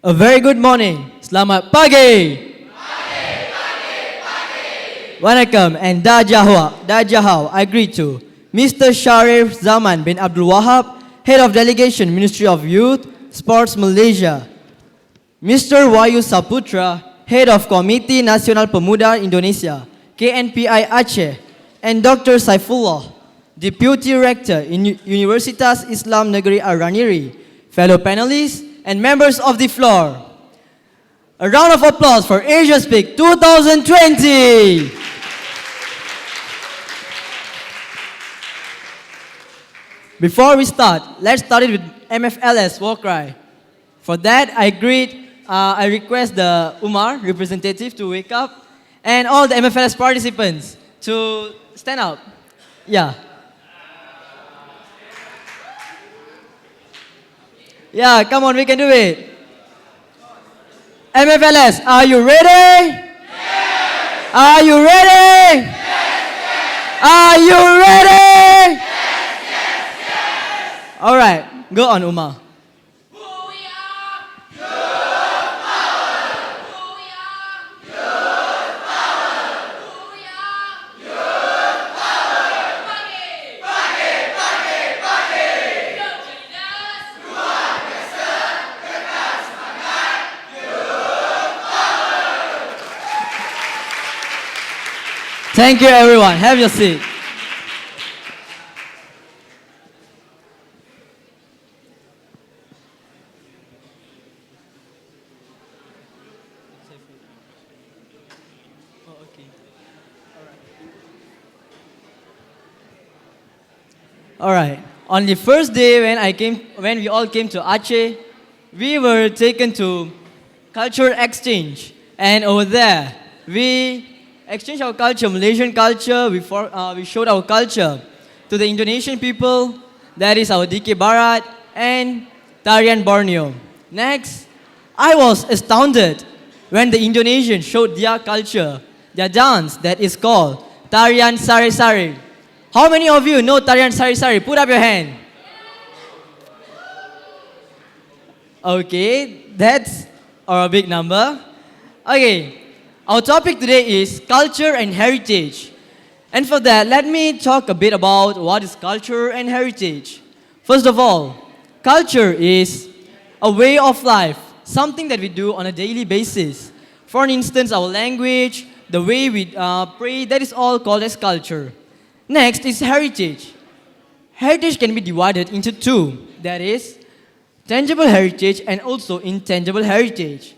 A very good morning. Selamat pagi. Wanakkam and Dajahau. I greet you. Mr. Sharif Zaman bin Abdul Wahab, Head of Delegation, Ministry of Youth, Sports Malaysia. Mr. Wahyu Saputra, Head of Komite Nasional Pemuda Indonesia, KNPI Acheh. And Dr. Saifullah, Deputy Rector in Universitas Islam Negeri Ar-Raniry. Fellow panelists and members of the floor. A round of applause for Asia Speaks 2020. Before we start, let's start it with MFLS war cry. For that, I request the Umar representative to wake up and all the MFLS participants to stand up. Yeah. Yeah, come on, we can do it. MFLS, are you ready? Yes. Are you ready? Yes, yes. Are you ready? Yes, yes, yes. All right, go on, Umar. Thank you, everyone. Have your seat. All right. On the first day when we all came to Acheh, we were taken to cultural exchange, and over there we exchanged our culture, Malaysian culture. We showed our culture to the Indonesian people. That is our DK Barat and Tarian Borneo. Next, I was astounded when the Indonesians showed their culture, their dance that is called Tarian Sari Sari. How many of you know Tarian Sari Sari? Put up your hand. Okay, that's a big number. Okay. Our topic today is culture and heritage. And for that, let me talk a bit about what is culture and heritage. First of all, culture is a way of life, something that we do on a daily basis. For instance, our language, the way we pray, that is all called as culture. Next is heritage. Heritage can be divided into two, that is, tangible heritage and also intangible heritage.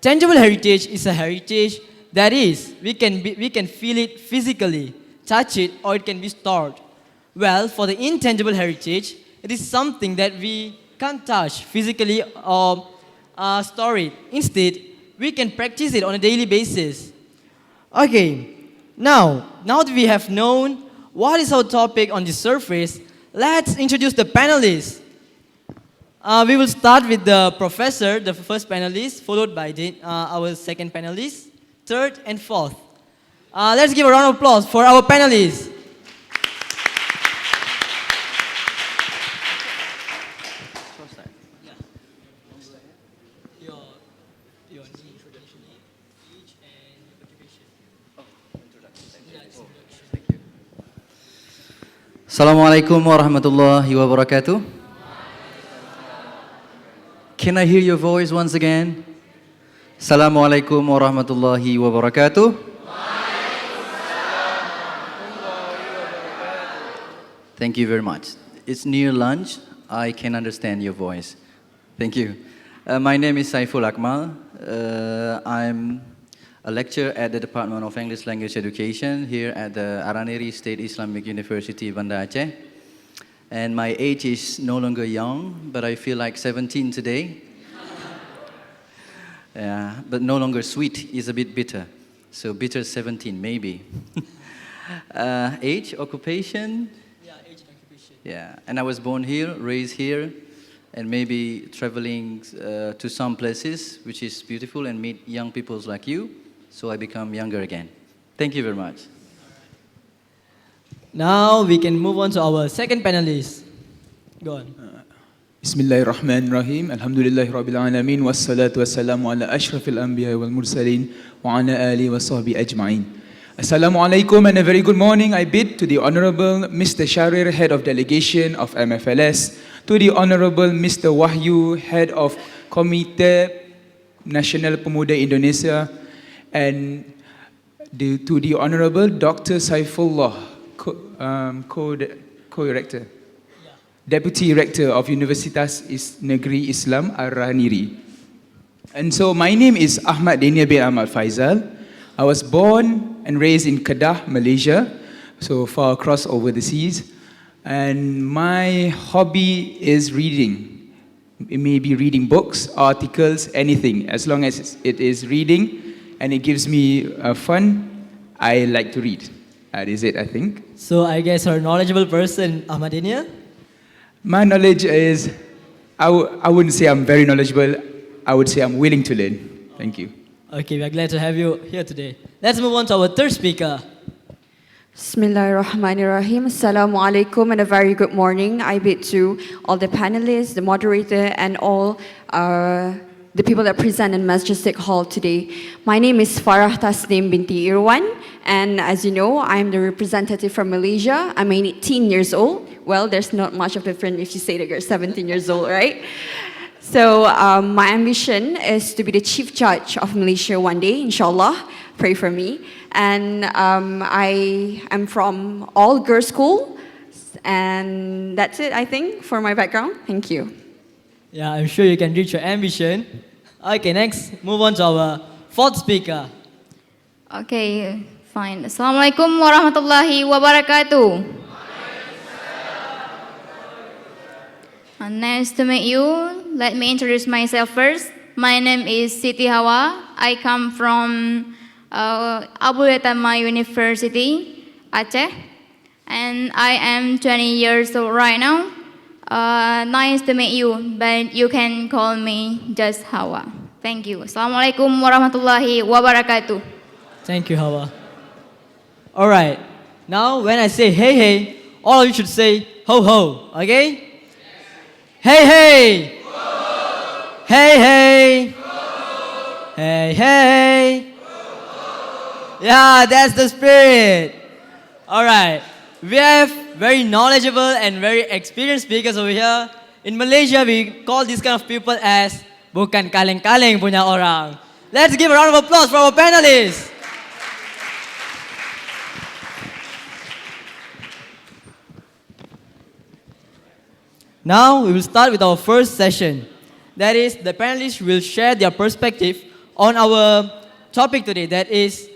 Tangible heritage is a heritage that is, we can feel it physically, touch it, or it can be stored. Well, for the intangible heritage, it is something that we can't touch physically or store it. Instead, we can practice it on a daily basis. Okay, now that we have known what is our topic on the surface, let's introduce the panelists. We will start with the professor, the first panelist, followed by our second panelist, third and fourth. Let's give a round of applause for our panelists. Assalamualaikum warahmatullahi wabarakatuh. Can I hear your voice once again? Assalamualaikum warahmatullahi wabarakatuh. Thank you very much. It's near lunch. I can understand your voice. Thank you. My name is Saiful Akmal. I'm a lecturer at the Department of English Language Education here at the Ar-Raniry State Islamic University, Banda Aceh. And my age is no longer young, but I feel like 17 today. But no longer sweet, is a bit bitter. So bitter 17, maybe. Age, occupation? Yeah, age and occupation. Yeah, and I was born here, raised here, and maybe traveling to some places, which is beautiful, and meet young people like you, so I become younger again. Thank you very much. Now we can move on to our second panelist. Go on. Bismillahirrahmanirrahim. Alhamdulillahirabbil alamin wassalatu wassalamu ala asyrafil anbiya wal mursalin wa ala alihi wa sahbihi ajma'in. Assalamualaikum and a very good morning I bid to the Honorable Mr. Sharir, Head of Delegation of MFLS, to the Honorable Mr. Wahyu, Head of Komite Nasional Pemuda Indonesia, and to the Honorable Dr. Saifullah, Co-Rector. Deputy Rector of Universitas Negeri Islam Ar-Raniry. And so my name is Ahmad Dania bin Ahmad Faizal. I was born and raised in Kedah, Malaysia, so far across over the seas. And my hobby is reading. It may be reading books, articles, anything. As long as it is reading and it gives me fun, I like to read. That is it, I think. So I guess you're a knowledgeable person, Ahmadiyah. My knowledge is, I wouldn't say I'm very knowledgeable, I would say I'm willing to learn. Thank you. Okay, we are glad to have you here today. Let's move on to our third speaker. Bismillahirrahmanirrahim. Assalamualaikum and a very good morning. I bid to all the panelists, the moderator, and all the people that present in Masjid Hall today. My name is Farah Tasnim binti Irwan, and as you know, I'm the representative from Malaysia. I'm 18 years old. Well, there's not much of a difference if you say that you're 17 years old, right? So my ambition is to be the Chief Judge of Malaysia one day, inshallah. Pray for me. And I am from all girls school, and that's it, I think, for my background. Thank you. Yeah, I'm sure you can reach your ambition. Okay, next, move on to our fourth speaker. Okay, fine. Assalamualaikum warahmatullahi wabarakatuh. Nice to meet you. Let me introduce myself first. My name is Siti Hawa. I come from Abu Tama University, Acheh, and I am 20 years old right now. Nice to meet you, but you can call me just Hawa. Thank you. Assalamualaikum warahmatullahi wabarakatuh. Thank you, Hawa. All right. Now, when I say hey, hey, all of you should say ho, ho. Okay? Hey, hey. Ho. Hey, hey. Ho. Hey, hey. Ho. Yeah, that's the spirit. All right. We have very knowledgeable and very experienced speakers over here. In Malaysia, we call these kind of people as bukan kaleng-kaleng punya orang. Let's give a round of applause for our panelists. Now we will start with our first session. That is, the panelists will share their perspective on our topic today, that is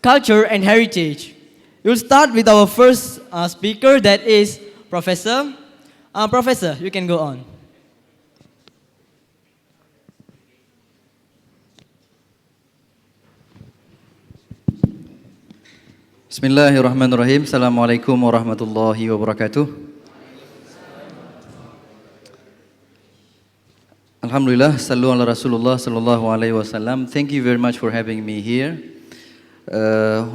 culture and heritage. We'll start with our first speaker, that is Professor. Professor, you can go on. Bismillahirrahmanirrahim. Assalamualaikum warahmatullahi wabarakatuh. Alhamdulillah, sallu ala Rasulullah sallallahu alaihi wasallam. Thank you very much for having me here.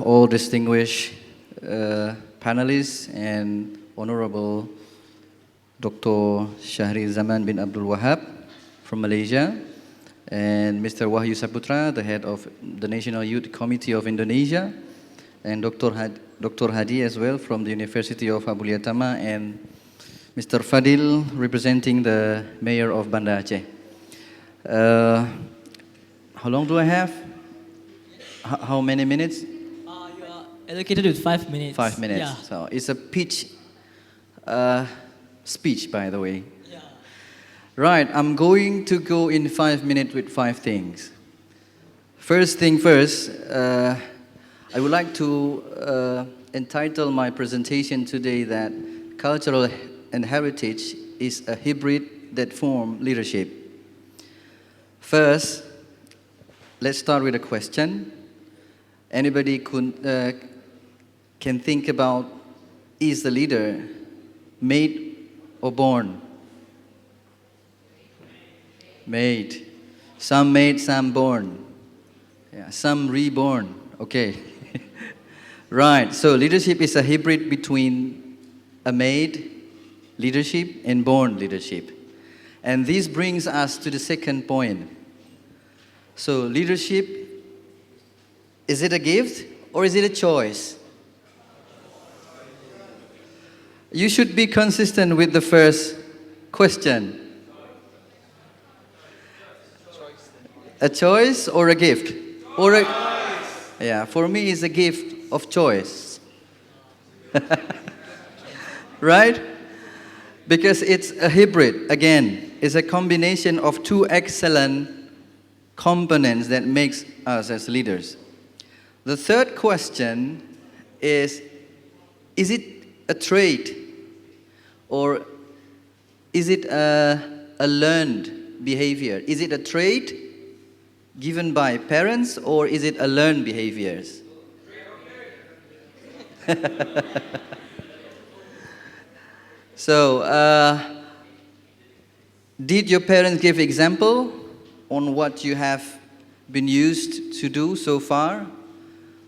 All distinguished panelists and Honorable Dr. Shahri Zaman bin Abdul Wahab from Malaysia, and Mr. Wahyu Saputra, the head of the National Youth Committee of Indonesia, and Dr. Hadi as well from the University of Abu Tama, and Mr. Fadil representing the Mayor of Banda Aceh. How long do I have? How many minutes? You are allocated with 5 minutes. 5 minutes. Yeah. So it's a pitch speech, by the way. Yeah. Right, I'm going to go in 5 minutes with 5 things. First thing first, I would like to entitle my presentation today that cultural and heritage is a hybrid that form leadership. First, let's start with a question. Anybody can think about, is the leader made or born? Made. Some made, some born. Yeah, some reborn. Okay. Right, so leadership is a hybrid between a made leadership and born leadership. And this brings us to the second point. So leadership, is it a gift or is it a choice? You should be consistent with the first question. A choice or a gift? Or a, yeah, for me it's a gift of choice. Right? Because it's a hybrid, again, it's a combination of two excellent components that makes us as leaders. The third question is it a trait or is it a learned behavior? Is it a trait given by parents or is it a learned behaviors? So, did your parents give example on what you have been used to do so far?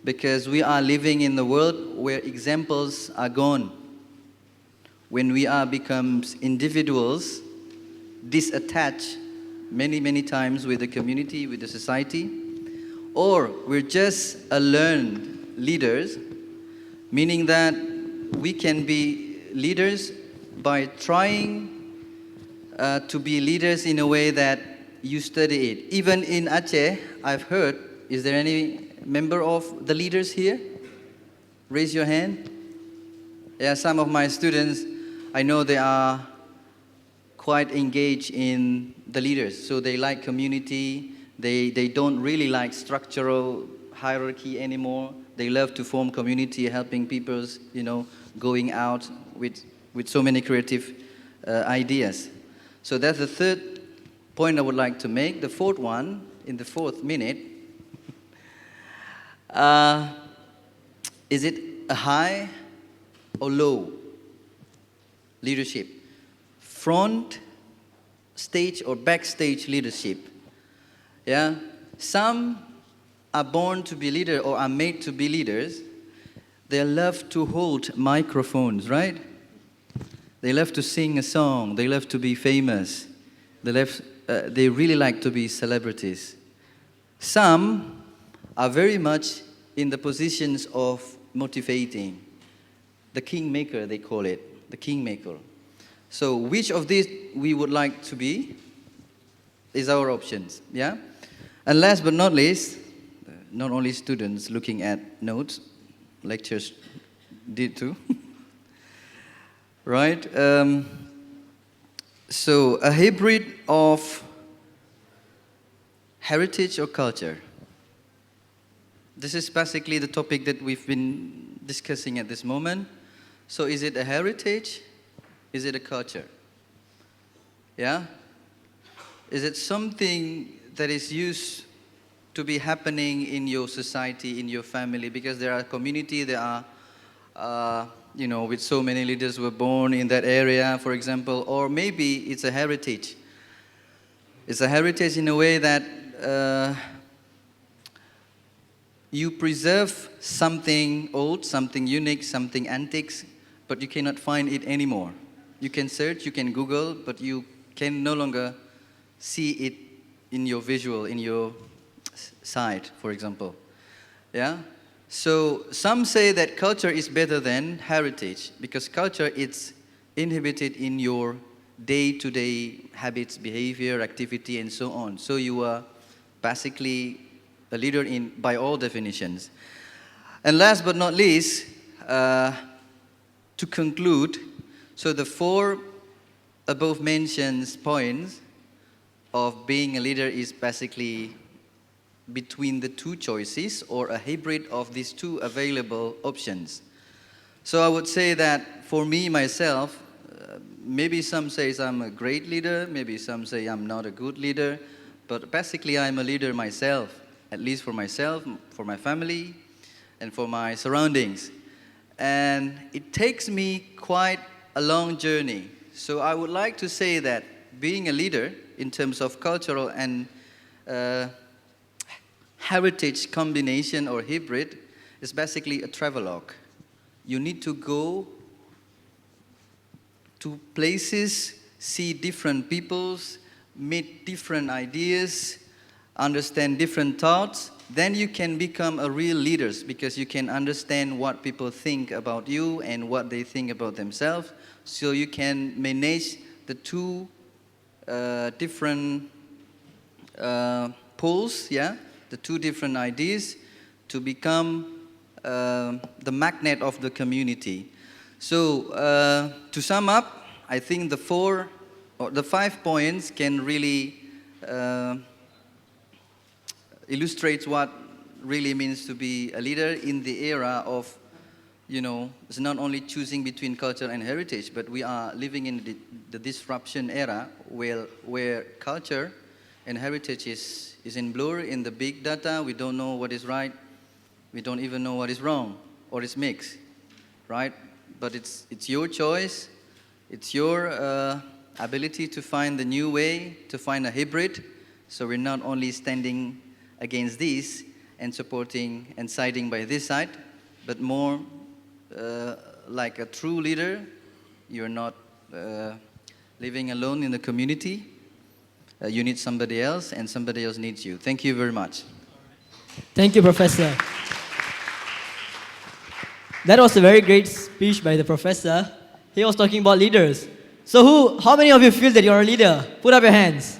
Because we are living in the world where examples are gone. When we are becomes individuals, disattached many times with the community, with the society, or we're just a learned leaders, meaning that we can be leaders by trying to be leaders in a way that you study it. Even in Aceh, I've heard, is there any member of the leaders here? Raise your hand. Yeah, some of my students, I know they are quite engaged in the leaders. So they like community. They don't really like structural hierarchy anymore. They love to form community, helping people, going out with so many creative ideas. So that's the third point I would like to make. The fourth one, in the fourth minute, is it a high or low leadership? Front stage or backstage leadership? Yeah, some are born to be leaders or are made to be leaders. They love to hold microphones, right? They love to sing a song. They love to be famous. They really like to be celebrities. Some are very much in the positions of motivating. The kingmaker, they call it, the kingmaker. So which of these we would like to be is our options, yeah? And last but not least, not only students looking at notes, lectures did too. Right? So a hybrid of heritage or culture. This is basically the topic that we've been discussing at this moment. So is it a heritage? Is it a culture? Yeah? Is it something that is used to be happening in your society, in your family? Because there are community, there are with so many leaders who were born in that area, for example, or maybe it's a heritage. It's a heritage in a way that you preserve something old, something unique, something antiques, but you cannot find it anymore. You can search, you can Google, but you can no longer see it in your visual, in your sight, for example. Yeah? So some say that culture is better than heritage because culture is inhibited in your day-to-day habits, behavior, activity, and so on. So you are basically a leader by all definitions. And last but not least, to conclude, so the four above mentioned points of being a leader is basically between the two choices or a hybrid of these two available options. So I would say that for me, myself, maybe some say I'm a great leader, maybe some say I'm not a good leader, but basically I'm a leader myself, at least for myself, for my family, and for my surroundings. And it takes me quite a long journey. So I would like to say that being a leader in terms of cultural and heritage combination or hybrid is basically a travelogue. You need to go to places see different peoples, meet different ideas, understand different thoughts, then you can become a real leader because you can understand what people think about you and what they think about themselves. So you can manage the two different poles, yeah, the two different ideas to become the magnet of the community. So to sum up, I think the 5 points can really illustrate what really means to be a leader in the era of, it's not only choosing between culture and heritage, but we are living in the disruption era where culture and heritage is in blur in the big data. We don't know what is right. We don't even know what is wrong or is mixed, right? But it's your choice. It's your ability to find the new way, to find a hybrid. So we're not only standing against this and supporting and siding by this side, but more like a true leader. You're not living alone in the community. You need somebody else, and somebody else needs you. Thank you very much. Thank you, Professor. That was a very great speech by the professor. He was talking about leaders. So how many of you feel that you're a leader? Put up your hands.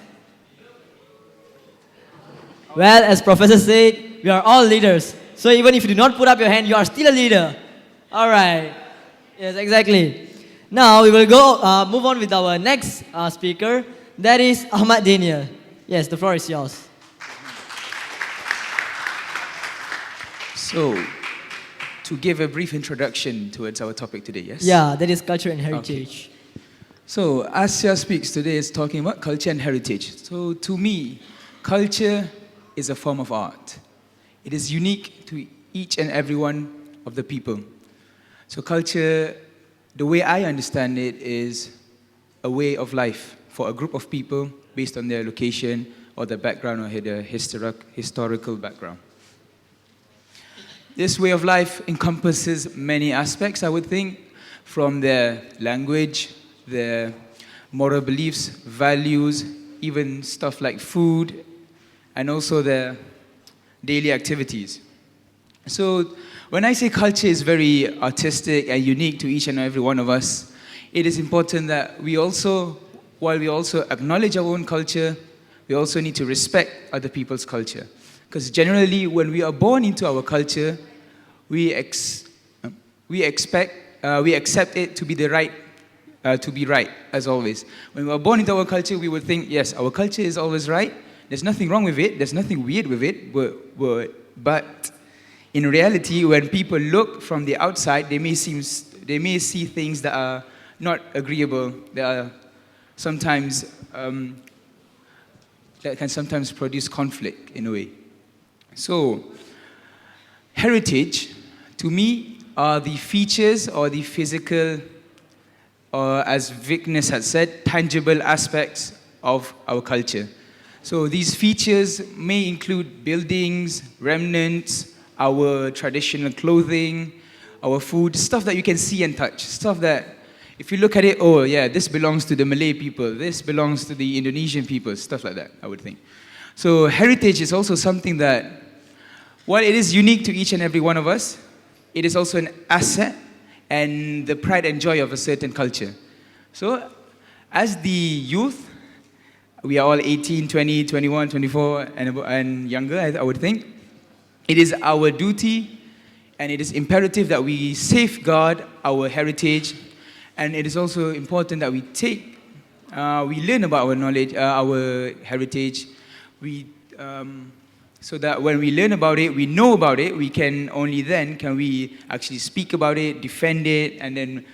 Well, as Professor said, we are all leaders. So even if you do not put up your hand, you are still a leader. All right. Yes, exactly. Now we will move on with our next speaker. That is Ahmad Daniel. Yes, the floor is yours. So, to give a brief introduction towards our topic today, yes? Yeah, that is culture and heritage. Okay. So, Asia Speaks today is talking about culture and heritage. So, to me, culture is a form of art. It is unique to each and every one of the people. So culture, the way I understand it, is a way of life for a group of people based on their location or their background or their historical background. This way of life encompasses many aspects, I would think, from their language, their moral beliefs, values, even stuff like food, and also their daily activities. So when I say culture is very artistic and unique to each and every one of us, it is important that while we also acknowledge our own culture, we also need to respect other people's culture. Because generally, when we are born into our culture, we accept it to be right, as always. When we are born into our culture, we would think, yes, our culture is always right. There's nothing wrong with it. There's nothing weird with it. But in reality, when people look from the outside, they may see things that are not agreeable. That are sometimes that can sometimes produce conflict in a way. So, heritage, to me, are the features or the physical, or as Vignes had said, tangible aspects of our culture. So these features may include buildings, remnants, our traditional clothing, our food, stuff that you can see and touch, stuff that if you look at it, oh yeah, this belongs to the Malay people, this belongs to the Indonesian people, stuff like that, I would think. So heritage is also something that, while it is unique to each and every one of us, it is also an asset and the pride and joy of a certain culture. So as the youth, we are all 18, 20, 21, 24, and younger, I would think. It is our duty and it is imperative that we safeguard our heritage, and it is also important that we learn about our knowledge, our heritage, so that when we learn about it, we know about it, we can only then can we actually speak about it, defend it, and then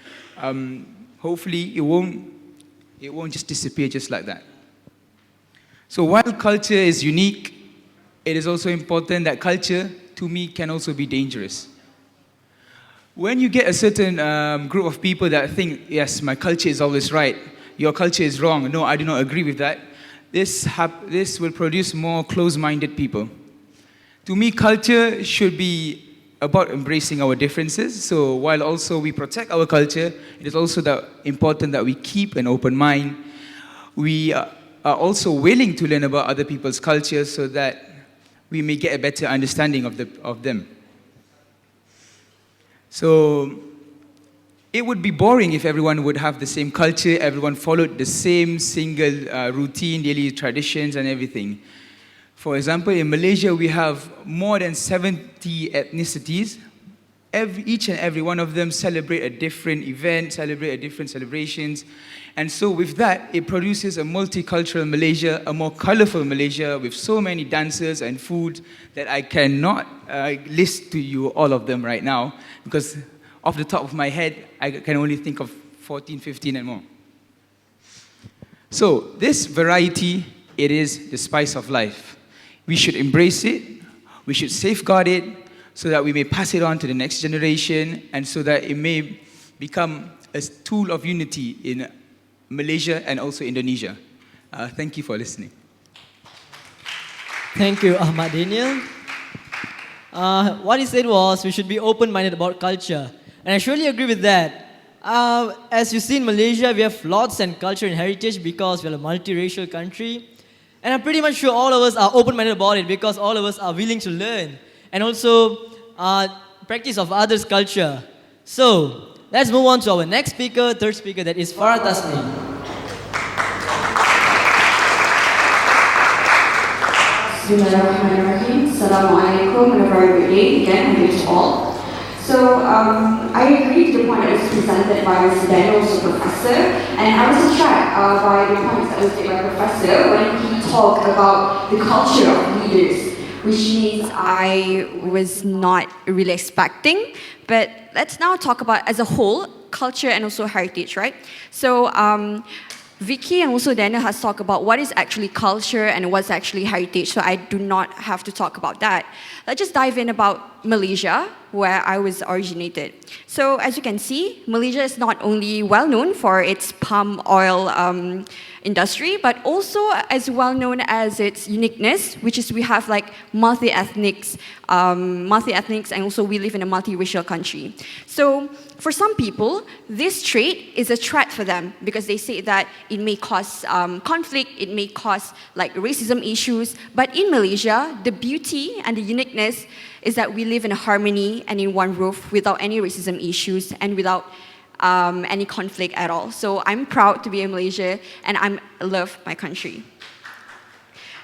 hopefully it won't just disappear just like that. So while culture is unique, it is also important that culture, to me, can also be dangerous. When you get a certain group of people that think, yes, my culture is always right, your culture is wrong, no, I do not agree with that, this will produce more close-minded people. To me, culture should be about embracing our differences. So while also we protect our culture, it is also important that we keep an open mind. We are also willing to learn about other people's cultures so that we may get a better understanding of them. So it would be boring if everyone would have the same culture, everyone followed the same single routine, daily traditions and everything. For example, in Malaysia, we have more than 70 ethnicities. Each and every one of them celebrate a different event, celebrate a different celebrations. And so with that, it produces a multicultural Malaysia, a more colorful Malaysia with so many dances and food that I cannot list to you all of them right now, because off the top of my head, I can only think of 14, 15 and more. So this variety, it is the spice of life. We should embrace it, we should safeguard it, so that we may pass it on to the next generation, and so that it may become a tool of unity in Malaysia and also Indonesia. Thank you for listening. Thank you, Ahmad Daniel. What he said was we should be open-minded about culture. And I surely agree with that. As you see in Malaysia, we have lots and culture and heritage because we are a multiracial country. And I'm pretty much sure all of us are open-minded about it because all of us are willing to learn and also practice of others' culture. So, let's move on to our next speaker, third speaker, that is Farah Tasneem. Bismillahirrahmanirrahim. Assalamualaikum and a very good day again to you all. So I agree to the point that was presented by Mr. Daniel, also Professor, and I was struck by the points that was made by Professor when he talked about the culture of leaders, which means I was not really expecting. But let's now talk about as a whole, culture and also heritage, right? So Vicky and also Daniel has talked about what is actually culture and what's actually heritage, so I do not have to talk about that. Let's just dive in about Malaysia, where I was originated. So as you can see, Malaysia is not only well known for its palm oil industry, but also as well known as its uniqueness, which is we have like multi-ethnics, and also we live in a multiracial country. So for some people, this trait is a threat for them because they say that it may cause conflict, it may cause like racism issues. But in Malaysia, the beauty and the uniqueness is that we live in a harmony and in one roof without any racism issues and without any conflict at all. So I'm proud to be in Malaysia and I love my country.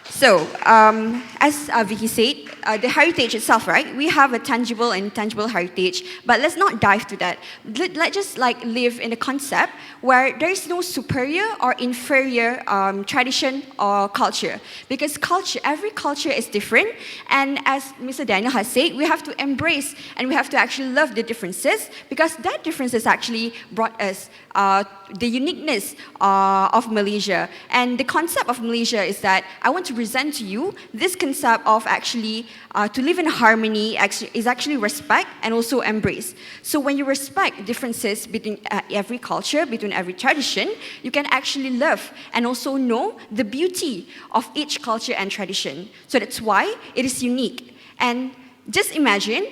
So, as Vicky said, the heritage itself, right? We have a tangible and intangible heritage, but let's not dive to that. Let's just like live in a concept where there is no superior or inferior tradition or culture, because every culture is different, and as Mr. Daniel has said, we have to embrace and we have to actually love the differences, because that differences actually brought us the uniqueness of Malaysia. And the concept of Malaysia is that I want to present to you this concept of actually to live in harmony is actually respect and also embrace. So when you respect differences between every culture, between every tradition, you can actually love and also know the beauty of each culture and tradition. So that's why it is unique. And just imagine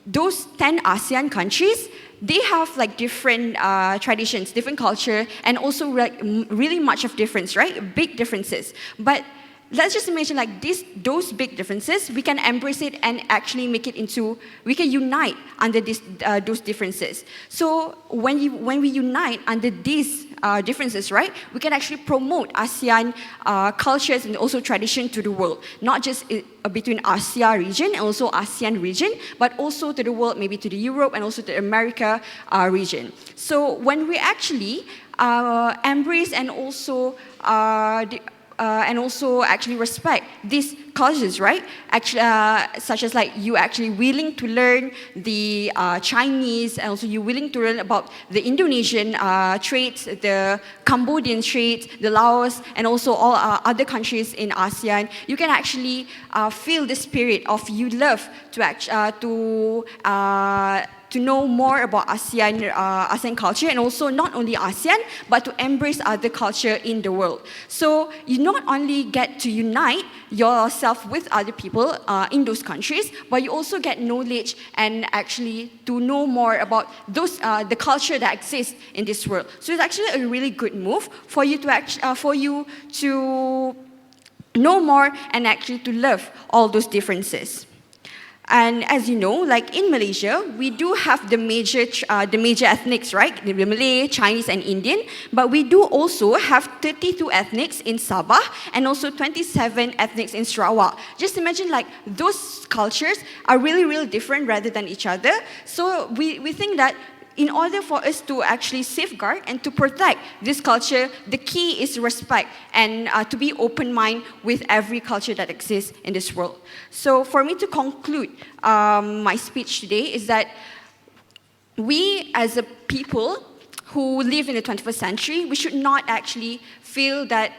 those 10 ASEAN countries, they have like different traditions, different culture, and also like really much of difference, right? Big differences. But let's just imagine like those big differences, we can embrace it and actually make it into, we can unite under those differences. So when we unite under these differences, right, we can actually promote ASEAN cultures and also tradition to the world, not just between Asia region and also ASEAN region, but also to the world, maybe to the Europe and also to the America region. So when we actually embrace and also actually respect these cultures, right? Actually, such as like you actually willing to learn the Chinese, and also you willing to learn about the Indonesian traits, the Cambodian traits, the Laos, and also all other countries in ASEAN. You can actually feel the spirit of you love to to know more about ASEAN culture, and also not only ASEAN, but to embrace other culture in the world. So you not only get to unite yourself with other people in those countries, but you also get knowledge and actually to know more about the culture that exists in this world. So it's actually a really good move for you to know more and actually to love all those differences. And as you know, like in Malaysia, we do have the major ethnics, right? The Malay, Chinese, and Indian. But we do also have 32 ethnics in Sabah and also 27 ethnics in Sarawak. Just imagine, like, those cultures are really, really different rather than each other. So we think that in order for us to actually safeguard and to protect this culture, the key is respect and to be open-minded with every culture that exists in this world. So for me to conclude my speech today is that we as a people who live in the 21st century, we should not actually feel that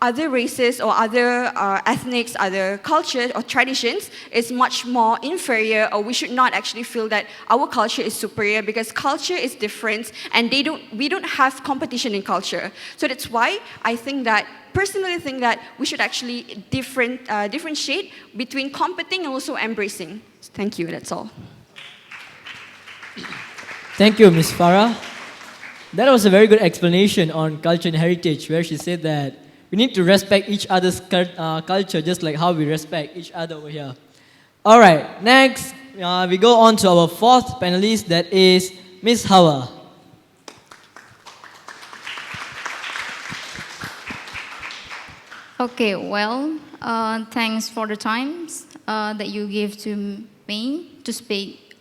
other races or other ethnics, other cultures or traditions is much more inferior, or we should not actually feel that our culture is superior, because culture is different and we don't have competition in culture. So that's why I personally think that we should actually differentiate between competing and also embracing. Thank you, that's all. Thank you, Ms. Farah. That was a very good explanation on culture and heritage, where she said that we need to respect each other's culture just like how we respect each other over here. All right, next we go on to our fourth panelist, that is Ms. Hawa. Okay, well, thanks for the time that you give to me to speak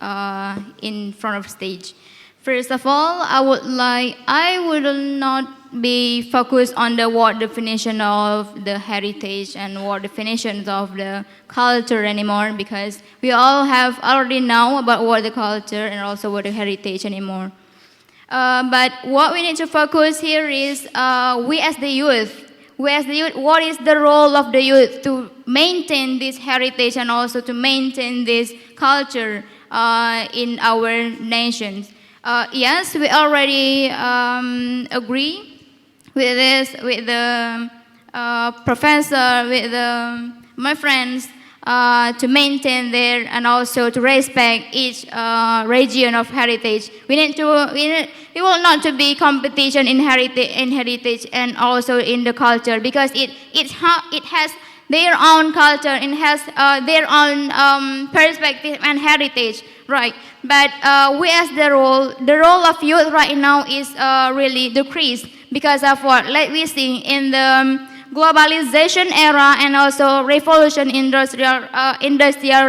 in front of stage. First of all, I would not be focused on the word definition of the heritage and word definitions of the culture anymore, because we all have already know about what the culture and also what the heritage anymore. But what we need to focus here is we as the youth, what is the role of the youth to maintain this heritage and also to maintain this culture in our nations. Yes, we already agree with this, with the professor, with my friends, to maintain there and also to respect each region of heritage. We will not to be competition in heritage and also in the culture, because it has their own culture and has their own perspective and heritage, right? But we as the role of youth right now is really decreased because of what? Like we see in the globalization era and also industrial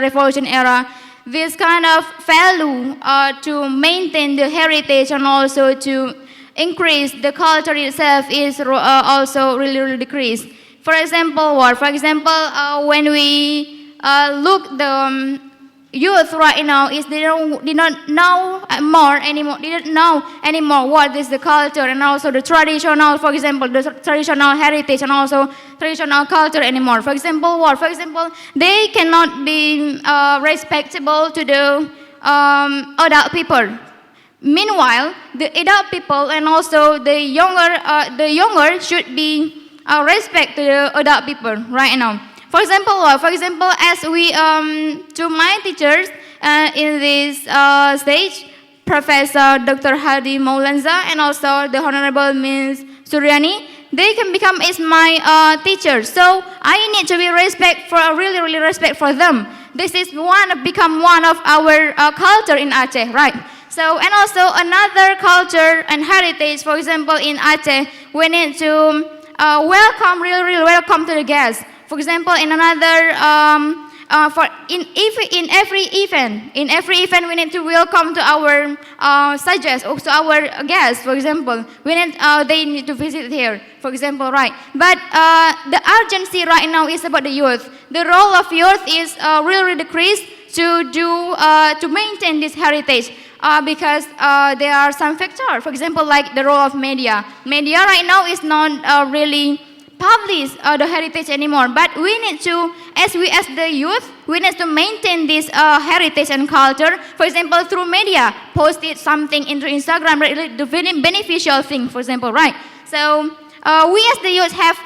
revolution era, this kind of value to maintain the heritage and also to increase the culture itself is also really decreased. For example, when we look the youth right now is they don't know anymore what is the culture and also the traditional, for example, the traditional heritage and also traditional culture anymore. For example, they cannot be respectable to the adult people. Meanwhile, the adult people and also the younger should be respect to the adult people right now. For example, as we to my teachers in this stage, Professor Dr. Hadi Maulanza and also the Honorable Ms. Suryani, they can become as my teachers. So I need to be really respect for them. This is become one of our culture in Aceh, right? So and also another culture and heritage. For example, in Aceh, we need to really welcome to the guests. For example, in another, in every event, we need to welcome to our subjects or to our guests. For example, they need to visit here. For example, right? But the urgency right now is about the youth. The role of youth is really decreased to maintain this heritage. Because there are some factors. For example, like the role of media. Media right now is not really publish the heritage anymore, but we need to as the youth, we need to maintain this heritage and culture. For example, through media, posted something into Instagram, really the very beneficial thing, for example, right? So we as the youth have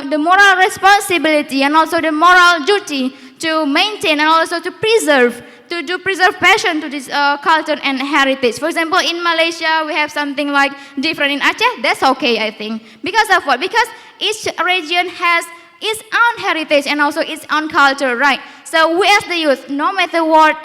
the moral responsibility and also the moral duty to maintain and also to preserve passion to this culture and heritage. For example, in Malaysia, we have something like different in Acheh. That's okay, I think. Because of what? Because each region has its own heritage and also its own culture, right? So we as the youth, no matter what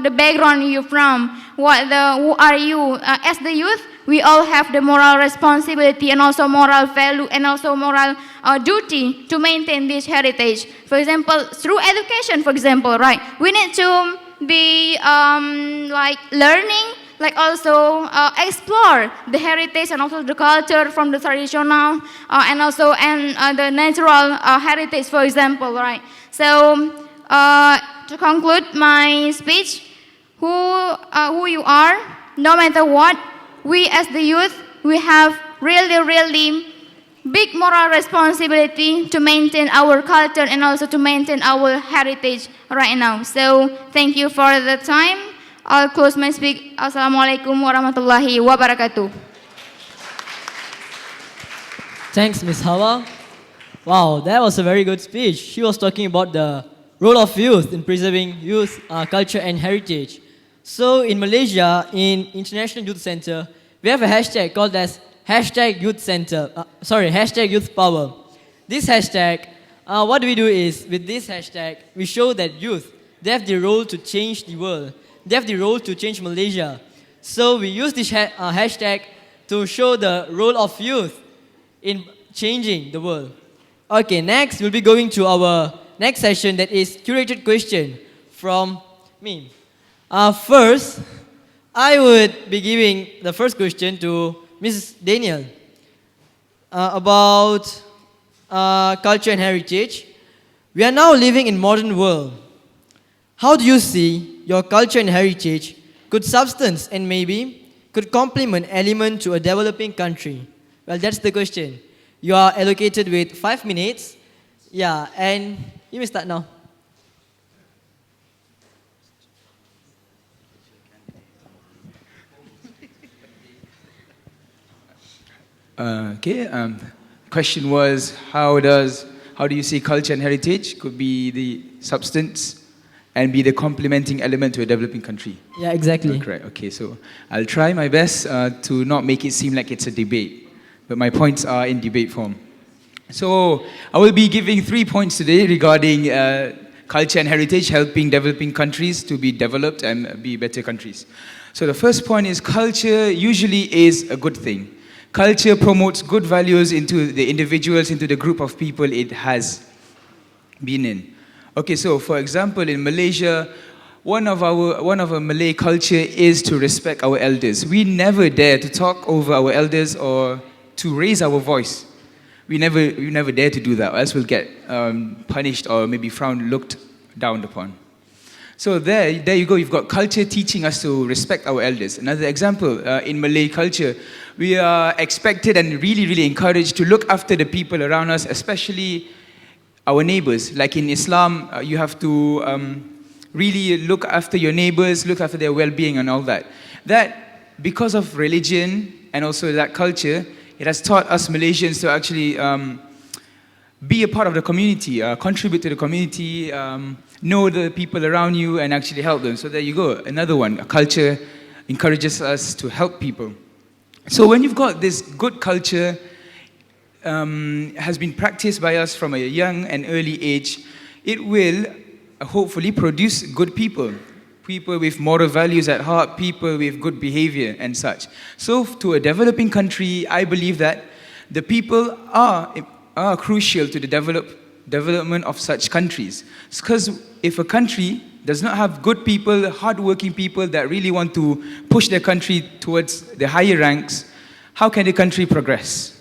the background you're from, who are you, as the youth, we all have the moral responsibility and also moral value and also moral duty to maintain this heritage. For example, through education, for example, right? We need to be like learning, like also explore the heritage and also the culture from the traditional and also the natural heritage, for example, right? So to conclude my speech, who you are, no matter what, we as the youth, we have really big moral responsibility to maintain our culture and also to maintain our heritage right now. So thank you for the time. I'll close my speech. Assalamualaikum warahmatullahi wabarakatuh. Thanks, Miss Hawa. Wow, that was a very good speech. She was talking about the role of youth in preserving youth culture and heritage. So in Malaysia, in International Youth Center, we have a hashtag called as hashtag Youth Power. This hashtag, what we do is, with this hashtag, we show that youth, they have the role to change the world. They have the role to change Malaysia. So we use this hashtag to show the role of youth in changing the world. Okay, next we'll be going to our next session, that is curated question from me. First, I would be giving the first question to Mrs. Daniel about culture and heritage. We are now living in modern world. How do you see your culture and heritage could substance and maybe could complement element to a developing country? Well, that's the question. You are allocated with 5 minutes. Yeah, and you may start now. Question was, how do you see culture and heritage could be the substance and be the complementing element to a developing country? Yeah, exactly. Correct. Okay, so I'll try my best to not make it seem like it's a debate, but my points are in debate form. So I will be giving 3 points today regarding culture and heritage helping developing countries to be developed and be better countries. So the first point is, culture usually is a good thing. Culture promotes good values into the individuals, into the group of people it has been in. Okay, so for example, in Malaysia, one of our Malay culture is to respect our elders. We never dare to talk over our elders or to raise our voice. We never dare to do that, or else we'll get punished or maybe looked down upon. So there you go. You've got culture teaching us to respect our elders. Another example, in Malay culture, we are expected and really encouraged to look after the people around us, especially our neighbors. Like in Islam, you have to really look after your neighbors, look after their well-being and all that. That, because of religion and also that culture, it has taught us Malaysians to actually be a part of the community, contribute to the community, know the people around you and actually help them. So there you go, another one. A culture encourages us to help people. So when you've got this good culture, has been practiced by us from a young and early age, it will hopefully produce good people. People with moral values at heart, people with good behavior and such. So to a developing country, I believe that the people are crucial to the development of such countries. Because if a country does not have good people, hardworking people that really want to push their country towards the higher ranks, how can the country progress?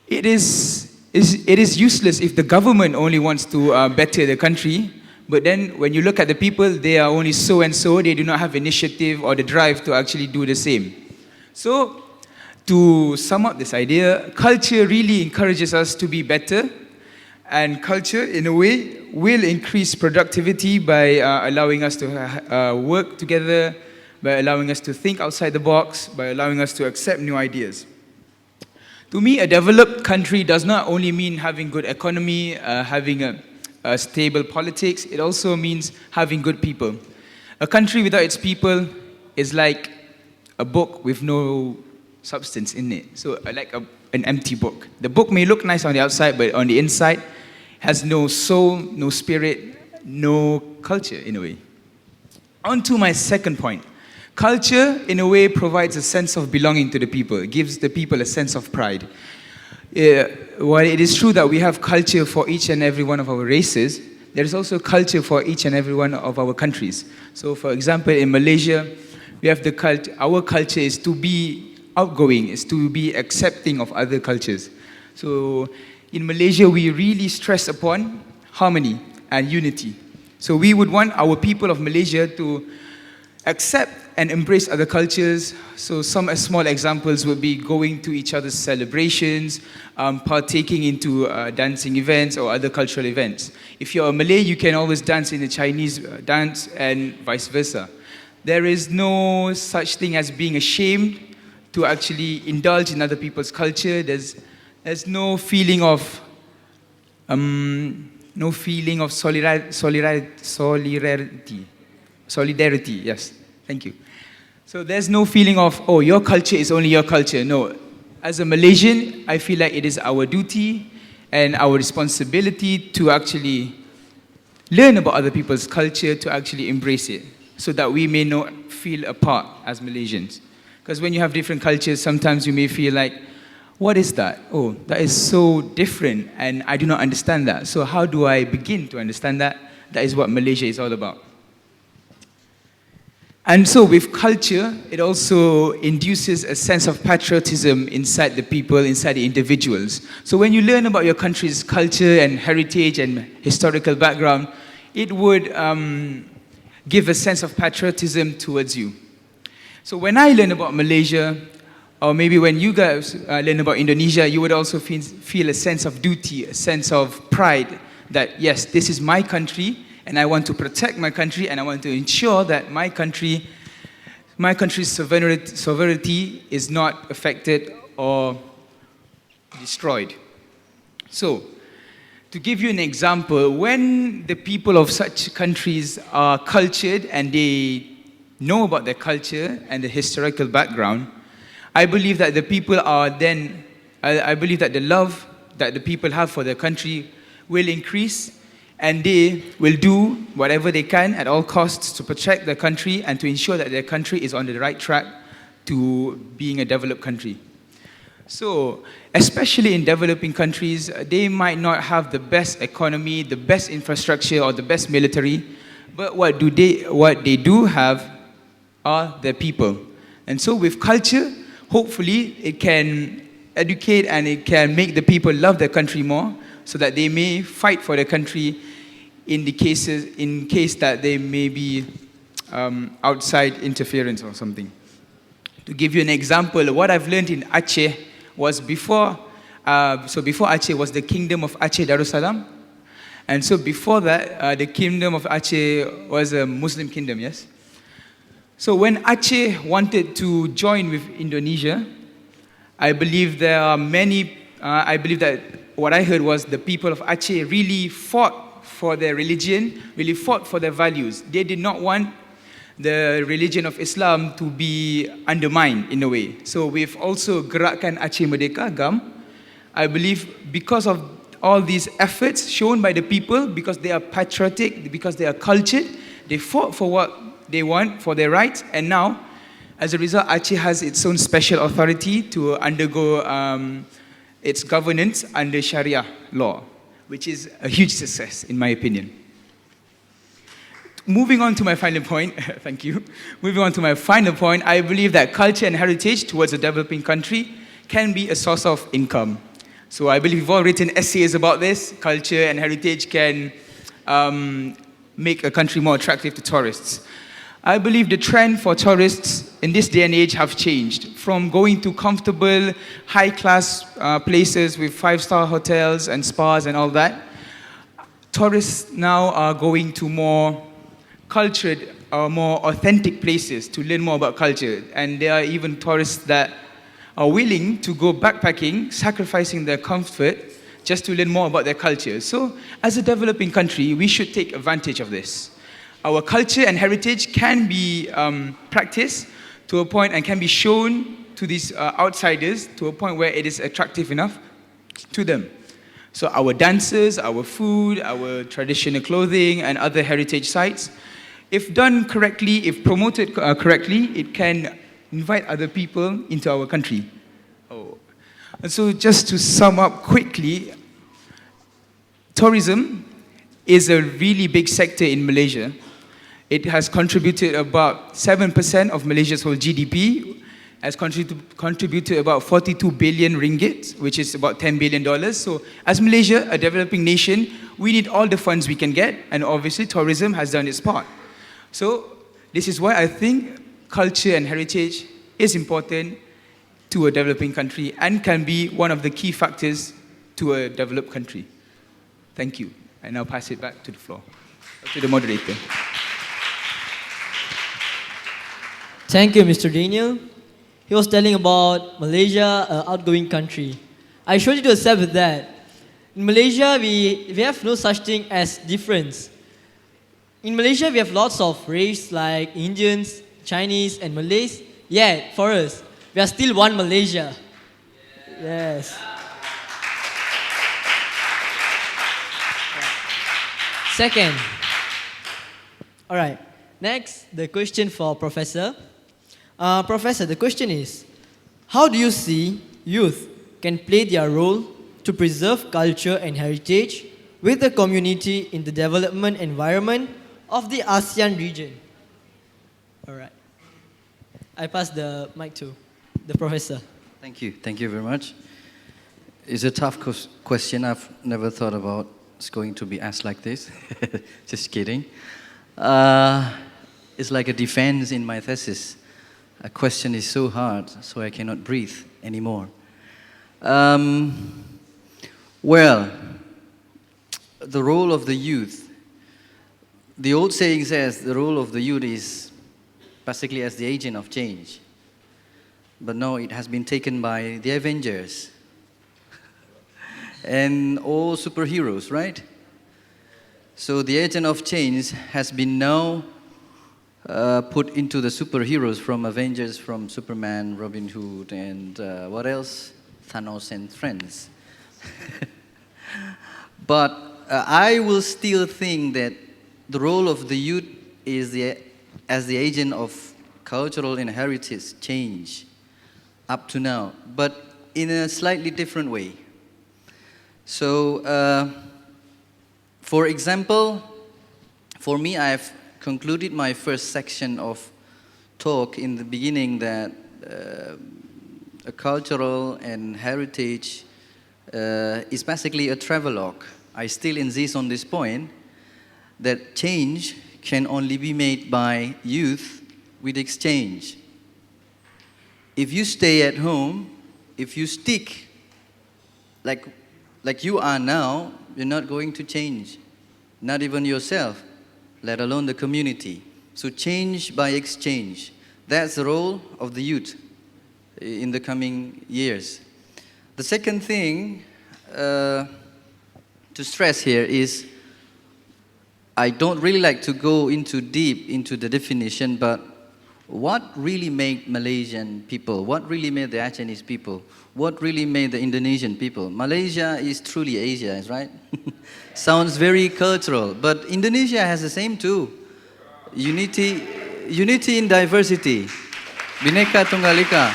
It is useless if the government only wants to better the country, but then when you look at the people, they are only so and so, they do not have initiative or the drive to actually do the same. So, to sum up this idea, culture really encourages us to be better, And culture, in a way, will increase productivity by allowing us to work together, by allowing us to think outside the box, by allowing us to accept new ideas. To me, a developed country does not only mean having good economy, having a stable politics, it also means having good people. A country without its people is like a book with no substance in it. So like an empty book. The book may look nice on the outside, but on the inside has no soul, no spirit, no culture in a way. On to my second point. Culture, in a way, provides a sense of belonging to the people. It gives the people a sense of pride. While it is true that we have culture for each and every one of our races, there is also culture for each and every one of our countries. So, for example, in Malaysia, we have our culture is to be outgoing, is to be accepting of other cultures. So, in Malaysia, we really stress upon harmony and unity. So, we would want our people of Malaysia to accept and embrace other cultures. So some small examples would be going to each other's celebrations, partaking into dancing events or other cultural events. If you're a Malay, you can always dance in the Chinese dance and vice versa. There is no such thing as being ashamed to actually indulge in other people's culture. There's no feeling of solidarity, yes. Thank you. So there's no feeling of, oh, your culture is only your culture. No. As a Malaysian, I feel like it is our duty and our responsibility to actually learn about other people's culture, to actually embrace it, so that we may not feel apart as Malaysians. Because when you have different cultures, sometimes you may feel like, what is that? Oh, that is so different, and I do not understand that. So how do I begin to understand that? That is what Malaysia is all about. And so with culture, it also induces a sense of patriotism inside the people, inside the individuals. So when you learn about your country's culture and heritage and historical background, it would give a sense of patriotism towards you. So when I learn about Malaysia, or maybe when you guys learn about Indonesia, you would also feel a sense of duty, a sense of pride that, yes, this is my country, and I want to protect my country, and I want to ensure that my country's sovereignty is not affected or destroyed. So, to give you an example, when the people of such countries are cultured and they know about their culture and the historical background, I believe that the people are then, I believe that the love that the people have for their country will increase, and they will do whatever they can at all costs to protect their country and to ensure that their country is on the right track to being a developed country. So, especially in developing countries, they might not have the best economy, the best infrastructure, or the best military, but what they do have are their people. And so with culture, hopefully it can educate and it can make the people love their country more, so that they may fight for their country in case that they may be outside interference or something. To give you an example, what I've learned in Acheh was before Acheh was the kingdom of Acheh Darussalam, and so before that, the kingdom of Acheh was a Muslim kingdom, yes? So when Acheh wanted to join with Indonesia, I believe that what I heard was the people of Acheh really fought for their religion, really fought for their values. They did not want the religion of Islam to be undermined in a way. So we've also Gerakkan Aceh Merdeka, GAM. I believe because of all these efforts shown by the people, because they are patriotic, because they are cultured, they fought for what they want, for their rights, and now, as a result, Aceh has its own special authority to undergo its governance under Sharia law, which is a huge success, in my opinion. Moving on to my final point, thank you. Moving on to my final point, I believe that culture and heritage towards a developing country can be a source of income. So I believe we've all written essays about this. Culture and heritage can make a country more attractive to tourists. I believe the trend for tourists in this day and age have changed from going to comfortable, high-class places with 5-star hotels and spas and all that. tourists now are going to more cultured or more authentic places to learn more about culture. And there are even tourists that are willing to go backpacking, sacrificing their comfort just to learn more about their culture. So as a developing country, we should take advantage of this. Our culture and heritage can be practiced to a point and can be shown to these outsiders to a point where it is attractive enough to them. So our dances, our food, our traditional clothing, and other heritage sites, if done correctly, if promoted correctly, it can invite other people into our country. Oh. And so just to sum up quickly, tourism is a really big sector in Malaysia. It has contributed about 7% of Malaysia's whole GDP, has contributed about 42 billion ringgit, which is about $10 billion. So as Malaysia, a developing nation, we need all the funds we can get, and obviously tourism has done its part. So this is why I think culture and heritage is important to a developing country and can be one of the key factors to a developed country. Thank you. And I'll pass it back to the floor, to the moderator. Thank you, Mr. Daniel. He was telling about Malaysia, an outgoing country. I surely do accept with that. In Malaysia, we have no such thing as difference. In Malaysia, we have lots of race like Indians, Chinese, and Malays. Yet, for us, we are still one Malaysia. Yes. Second. All right. Next, the question for Professor. Professor, the question is, how do you see youth can play their role to preserve culture and heritage with the community in the development environment of the ASEAN region? All right. I pass the mic to the professor. Thank you very much. It's a tough question. I've never thought about it's going to be asked like this. Just kidding. It's like a defense in my thesis. A question is so hard, so I cannot breathe anymore. Well, the role of the youth. The old saying says the role of the youth is basically as the agent of change. But no, it has been taken by the Avengers and all superheroes, right? So the agent of change has been now put into the superheroes from Avengers, from Superman, Robin Hood, and what else? Thanos and friends. But I will still think that the role of the youth is as the agent of cultural and heritage change up to now, but in a slightly different way. So, for example, for me, I have concluded my first section of talk in the beginning that a cultural and heritage is basically a travelogue. I still insist on this point that change can only be made by youth with exchange. If you stay at home, if you stick like you are now, you're not going to change, not even yourself, let alone the community. So change by exchange. That's the role of the youth in the coming years. The second thing to stress here is I don't really like to go deep into the definition, but what really made Malaysian people? What really made the Achenese people? What really made the Indonesian people? Malaysia is truly Asia, right? Sounds very cultural, but Indonesia has the same too. Unity in diversity. Bhinneka Tunggal Ika.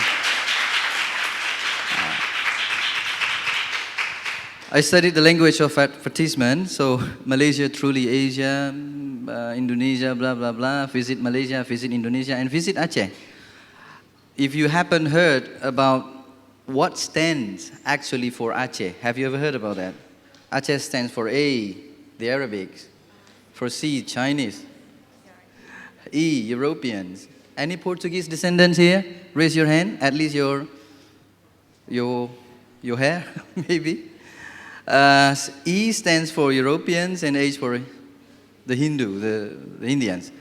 I studied the language of advertisement, so Malaysia truly Asia, Indonesia, blah, blah, blah, visit Malaysia, visit Indonesia, and visit Aceh. If you haven't heard about what stands actually for Aceh, have you ever heard about that? Aceh stands for A, the Arabics, for C, Chinese, E, Europeans. Any Portuguese descendants here? Raise your hand, at least your hair, maybe. E stands for Europeans and H for the Hindu, the Indians.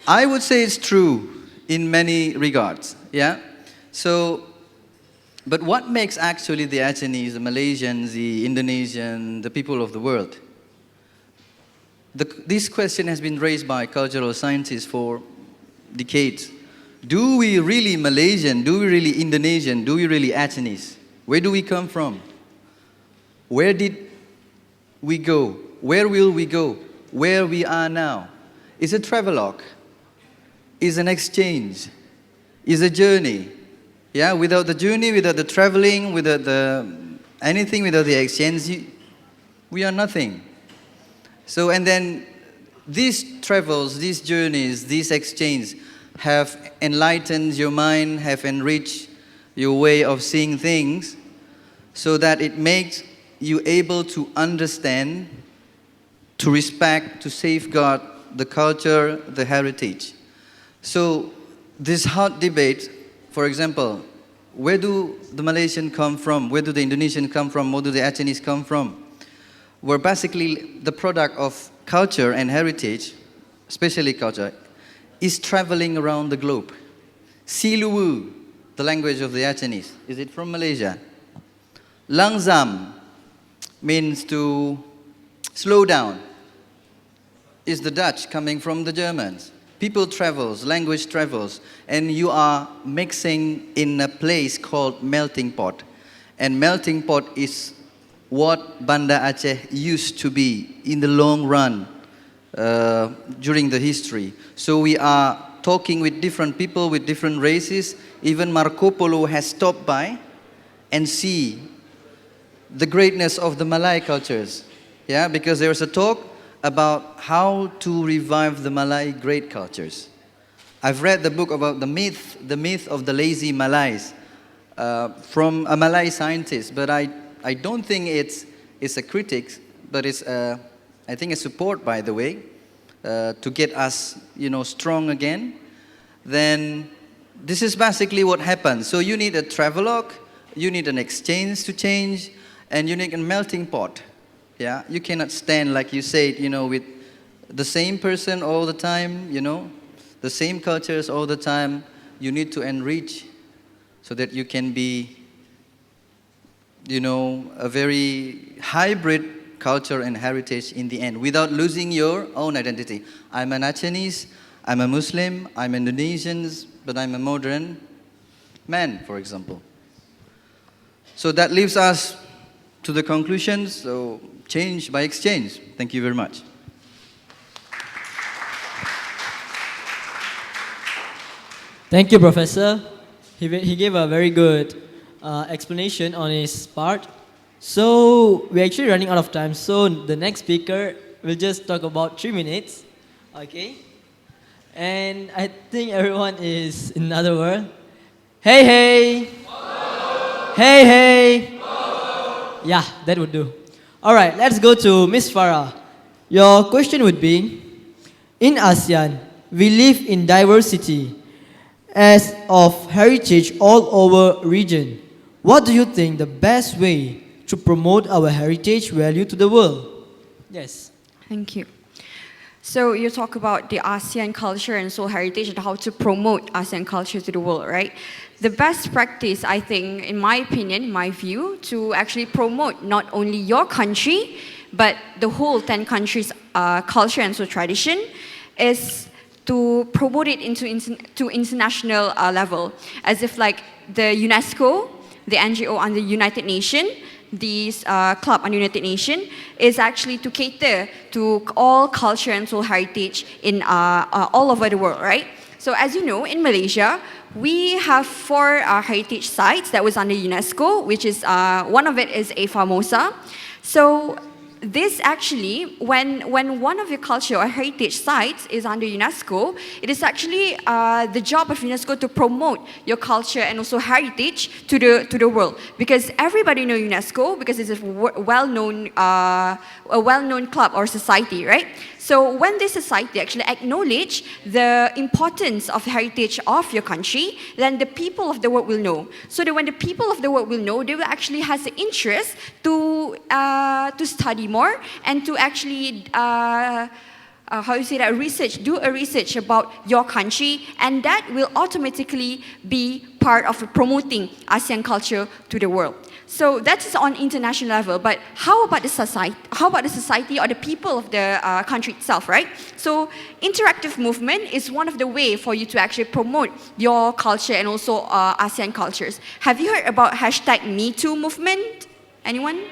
I would say it's true in many regards, yeah? So, but what makes actually the Acehnese, the Malaysians, the Indonesian, the people of the world? This question has been raised by cultural scientists for decades. Do we really Malaysian? Do we really Indonesian? Do we really Acehnese? Where do we come from? Where did we go? Where will we go? Where we are now? Is a travelogue? Is an exchange? Is a journey? Yeah, without the journey, without the traveling, without anything, without the exchange, we are nothing. So, and then these travels, these journeys, these exchanges have enlightened your mind, have enriched your way of seeing things, so that it makes you able to understand, to respect, to safeguard the culture, the heritage. So this hot debate, for example, where do the Malaysians come from? Where do the Indonesians come from? Where do the Acehnese come from? We're basically the product of culture and heritage, especially culture, is traveling around the globe. Siluwu, the language of the Acehnese, is it from Malaysia? Langzam means to slow down, is the Dutch coming from the Germans. People travels, language travels, and you are mixing in a place called melting pot. And melting pot is what Banda Aceh used to be in the long run during the history. So we are talking with different people, with different races. Even Marco Polo has stopped by and see the greatness of the Malay cultures. Yeah, because there's a talk about how to revive the Malay great cultures. I've read the book about the myth of the lazy Malays from a Malay scientist, but I don't think it's a critic, but it's I think a support, by the way, to get us, strong again. Then this is basically what happens. So you need a travelogue, you need an exchange to change, and you need a melting pot. Yeah, you cannot stand, like you said, with the same person all the time, the same cultures all the time. You need to enrich so that you can be, a very hybrid culture and heritage in the end, without losing your own identity. I'm an Acehnese, I'm a Muslim, I'm Indonesian, but I'm a modern man, for example. So that leaves us to the conclusion, so change by exchange. Thank you very much. Thank you, Professor. He gave a very good explanation on his part. So we're actually running out of time. So the next speaker will just talk about 3 minutes. Okay? And I think everyone is in another world. Hey, hey! Whoa. Hey, hey! Whoa. Yeah, that would do. Alright, let's go to Miss Farah. Your question would be, in ASEAN, we live in diversity as of heritage all over region. What do you think the best way to promote our heritage value to the world? Yes. Thank you. So you talk about the ASEAN culture and soul heritage and how to promote ASEAN culture to the world, right? The best practice, I think, in my opinion, in my view, to actually promote not only your country, but the whole 10 countries' culture and soul tradition is to promote it to international level. As if like the UNESCO, the NGO under United Nations, this club under United Nations, is actually to cater to all culture and soul heritage in all over the world, right? So as you know, in Malaysia, we have 4 heritage sites that was under UNESCO, which is, one of it is A Famosa. So this actually, when one of your culture or heritage sites is under UNESCO, it is actually the job of UNESCO to promote your culture and also heritage to the world. Because everybody know UNESCO because it's a well-known club or society, right? So when this society actually acknowledge the importance of heritage of your country, then the people of the world will know. So that when the people of the world will know, they will actually have the interest to study more and to actually do a research about your country, and that will automatically be part of promoting ASEAN culture to the world. So that is on international level, but how about the society? How about the society or the people of the country itself, right? So interactive movement is one of the way for you to actually promote your culture and also ASEAN cultures. Have you heard about #MeToo movement? Anyone?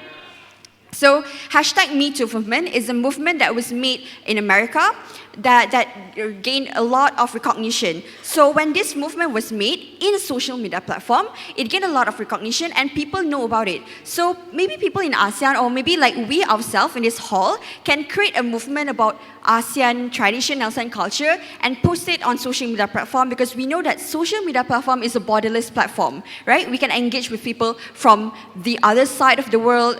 So #MeToo movement is a movement that was made in America that gained a lot of recognition. So when this movement was made in a social media platform, it gained a lot of recognition and people know about it. So maybe people in ASEAN, or maybe like we ourselves in this hall, can create a movement about ASEAN tradition, ASEAN culture, and post it on social media platform, because we know that social media platform is a borderless platform, right? We can engage with people from the other side of the world,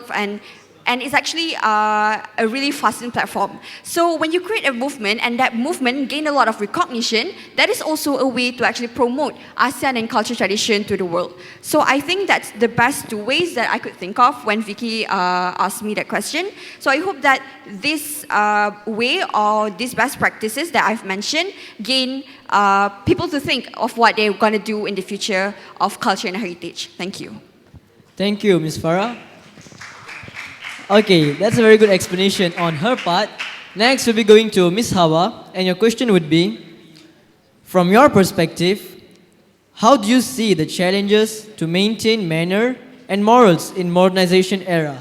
and it's actually a really fascinating platform. So when you create a movement and that movement gain a lot of recognition, that is also a way to actually promote ASEAN and culture tradition to the world. So I think that's the best two ways that I could think of when Vicky asked me that question. So I hope that this way or these best practices that I've mentioned gain people to think of what they're going to do in the future of culture and heritage. Thank you. Thank you, Ms. Farah. Okay, that's a very good explanation on her part. Next, we'll be going to Ms. Hawa, and your question would be, from your perspective, how do you see the challenges to maintain manner and morals in modernization era?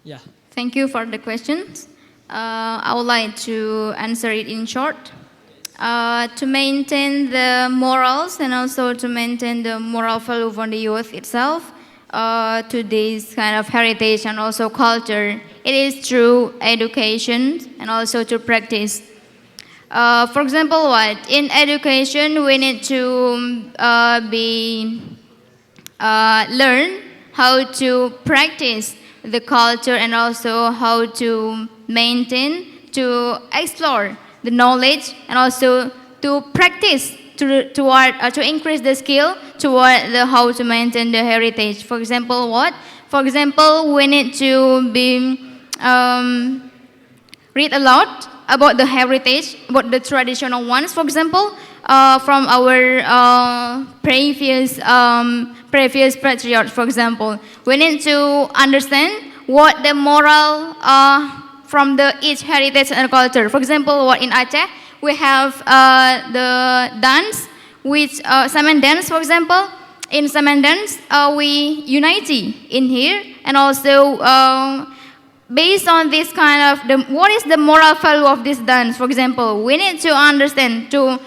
Yeah. Thank you for the questions. I would like to answer it in short. To maintain the morals and also to maintain the moral value for the youth itself, to this kind of heritage and also culture, it is through education and also to practice. For example, in education we need to learn how to practice the culture and also how to maintain, to explore the knowledge and also to practice to increase the skill toward how to maintain the heritage. For example, what? For example, we need to read a lot about the heritage, about the traditional ones. For example, from our previous patriots. For example, we need to understand what the moral from each heritage and culture. For example, what in Acheh we have the dance, which Saman dance, for example. In Saman dance, we unity in here, and also based on this kind of what is the moral value of this dance. For example, we need to understand to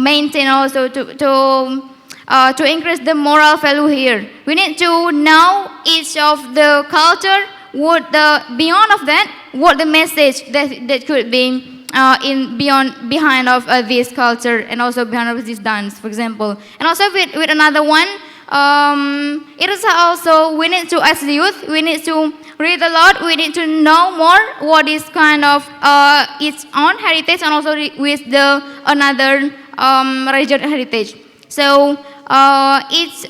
maintain also to increase the moral value here. We need to know each of the culture. Beyond of that, what the message that could be behind of this culture and also behind of this dance, for example. And also with another one, it is also we need to, as the youth, we need to read a lot. We need to know more what is kind of its own heritage and also with the another region heritage. So it's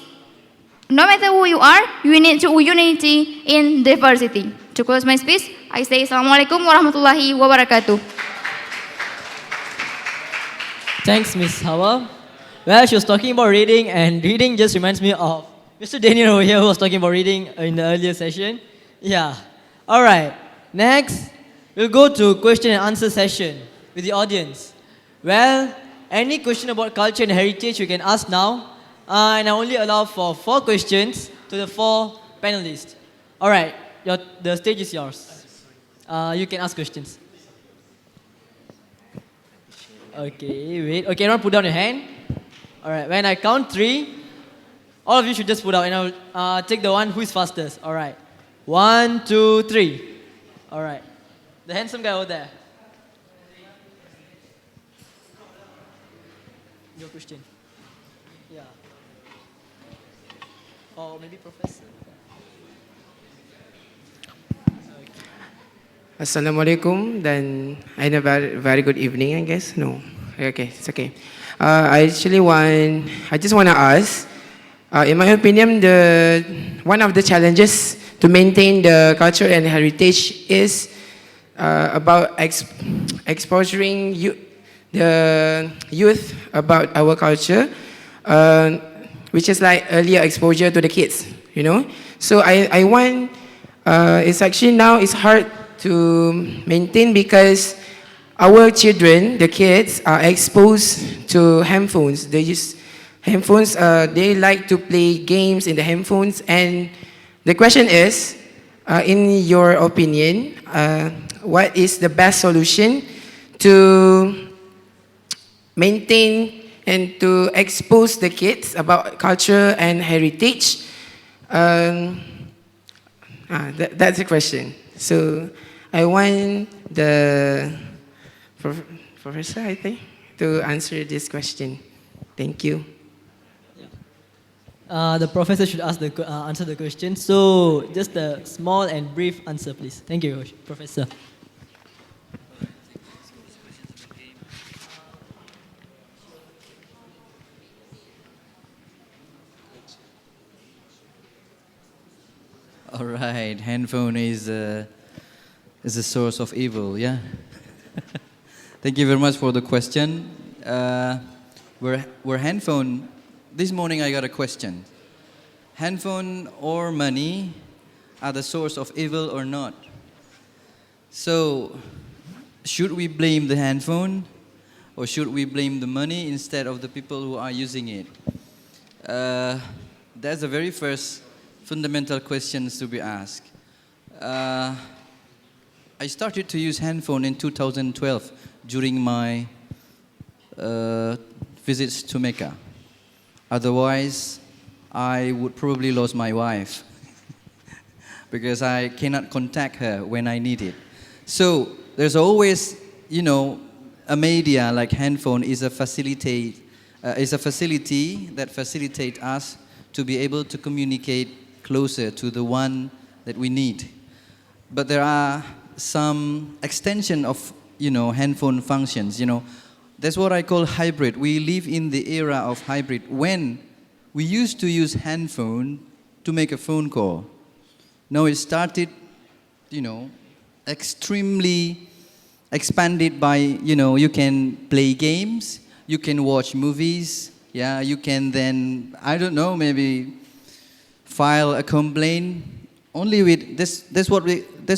no matter who you are, you need to unity in diversity. To close my speech, I say Assalamualaikum warahmatullahi wabarakatuh. Thanks, Ms. Hawa. Well, she was talking about reading, and reading just reminds me of Mr. Daniel over here who was talking about reading in the earlier session. Yeah. All right. Next, we'll go to question and answer session with the audience. Well, any question about culture and heritage you can ask now. And I only allow for 4 questions to the 4 panelists. All right. The stage is yours. You can ask questions. Okay, wait. Okay, everyone put down your hand. Alright, when I count 3, all of you should just put out and I'll take the one who is fastest. Alright. 1, 2, 3. All right. The handsome guy over there. Your question. Yeah. Or maybe professor. Assalamualaikum dan I had a very good evening, I guess. No, okay, it's okay. I just want to ask, in my opinion, one of the challenges to maintain the culture and heritage is about exposing the youth about our culture, which is like earlier exposure to the kids, you know. So I want, it's actually now it's hard to maintain because our children, the kids, are exposed to handphones. They use handphones, they like to play games in the handphones. And the question is, in your opinion, what is the best solution to maintain and to expose the kids about culture and heritage? That's the question. So I want the professor, I think, to answer this question. Thank you. The professor should answer the question. So just a small and brief answer, please. Thank you, Professor. All right, handphone is a source of evil, yeah? Thank you very much for the question. Where handphone, this morning I got a question. Handphone or money are the source of evil or not? So, should we blame the handphone or should we blame the money instead of the people who are using it? That's the very first fundamental questions to be asked. I started to use handphone in 2012 during my visits to Mecca. Otherwise, I would probably lose my wife because I cannot contact her when I need it. So there's always, a media like handphone is a facility that facilitates us to be able to communicate closer to the one that we need. But there are some extension of, handphone functions, That's what I call hybrid. We live in the era of hybrid when we used to use handphone to make a phone call. Now it started, extremely expanded by, you can play games, you can watch movies, yeah, you can then, I don't know, maybe file a complaint. Only with this, that's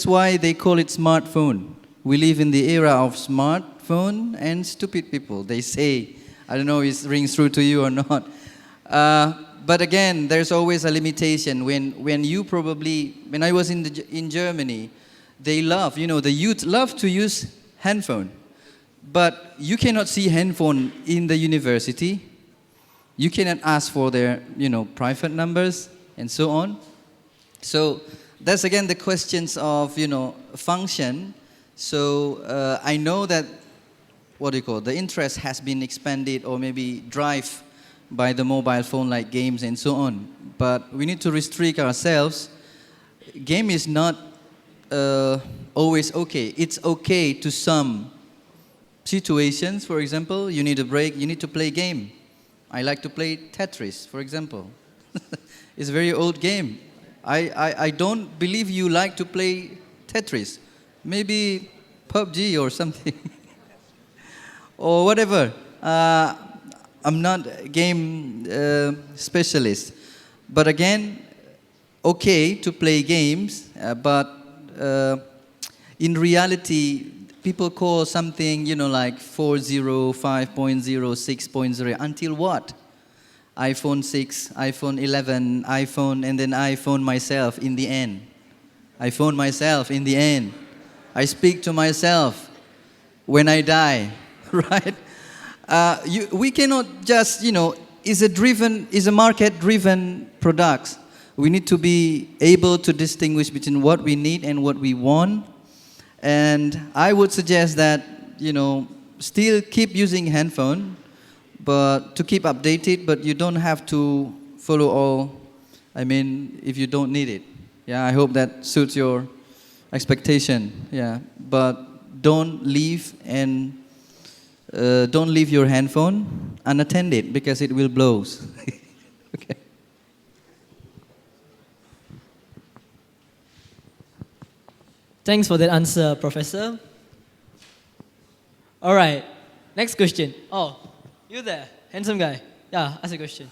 why they call it smartphone. We live in the era of smartphone and stupid people. They say, I don't know if it rings true to you or not. But again, there's always a limitation. When I was in Germany, they love, the youth love to use handphone. But you cannot see handphone in the university. You cannot ask for their, private numbers and so on. So that's again the questions of, function. So I know that, the interest has been expanded or maybe drive by the mobile phone like games and so on. But we need to restrict ourselves. Game is not always okay. It's okay to some situations. For example, you need a break, you need to play game. I like to play Tetris, for example. It's a very old game. I don't believe you like to play Tetris. Maybe PUBG or something. Or whatever. I'm not a game specialist. But again, okay to play games, but in reality, people call something, like 4.0, 5.0, 6.0, until what? iPhone 6, iPhone 11, iPhone, and then iPhone myself in the end. I phone myself in the end. I speak to myself when I die, right? We cannot just, is a market-driven product. We need to be able to distinguish between what we need and what we want. And I would suggest that, still keep using handphone, but to keep updated, but you don't have to follow all, if you don't need it. Yeah, I hope that suits your expectation. Yeah, but don't leave your handphone unattended because it will blow. Okay. Thanks for that answer, Professor. All right, next question. Oh, you there, handsome guy. Yeah, ask a question.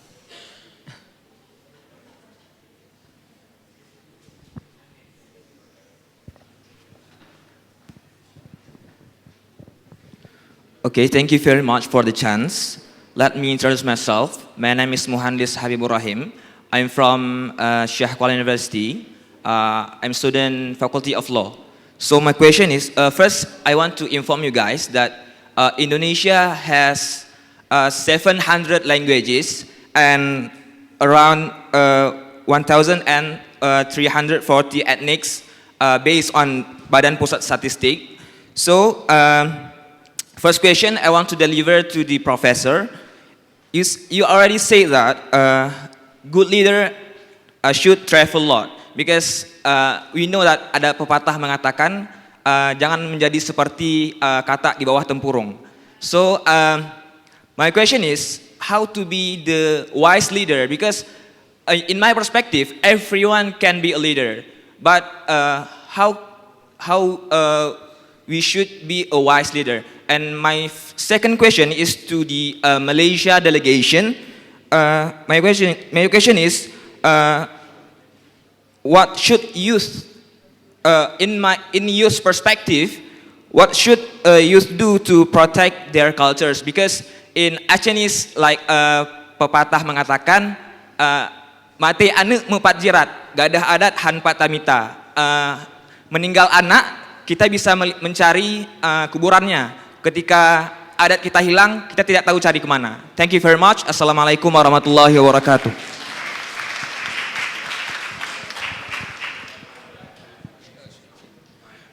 Okay, thank you very much for the chance. Let me introduce myself. My name is Muhandis Habibur Rahim. I'm from Syekh Kuala University. I'm student Faculty of Law. So my question is, first I want to inform you guys that Indonesia has 700 languages and around 1,340 ethnics based on Badan Pusat Statistik. So, first question I want to deliver to the professor is, you already say that good leader should travel a lot because we know that ada pepatah mengatakan jangan menjadi seperti katak di bawah tempurung. So my question is how to be the wise leader, because in my perspective everyone can be a leader, but how we should be a wise leader. And my second question is to the Malaysia delegation. My question is, what should youth, in youth perspective, what should youth do to protect their cultures? Because in Achenese, like pepatah mengatakan, mati anak mupat jirat, gadah adat han patamita. Meninggal anak, kita bisa mencari kuburannya. Ketika adat kita hilang, kita tidak tahu cari kemana. Thank you very much. Assalamualaikum warahmatullahi wabarakatuh.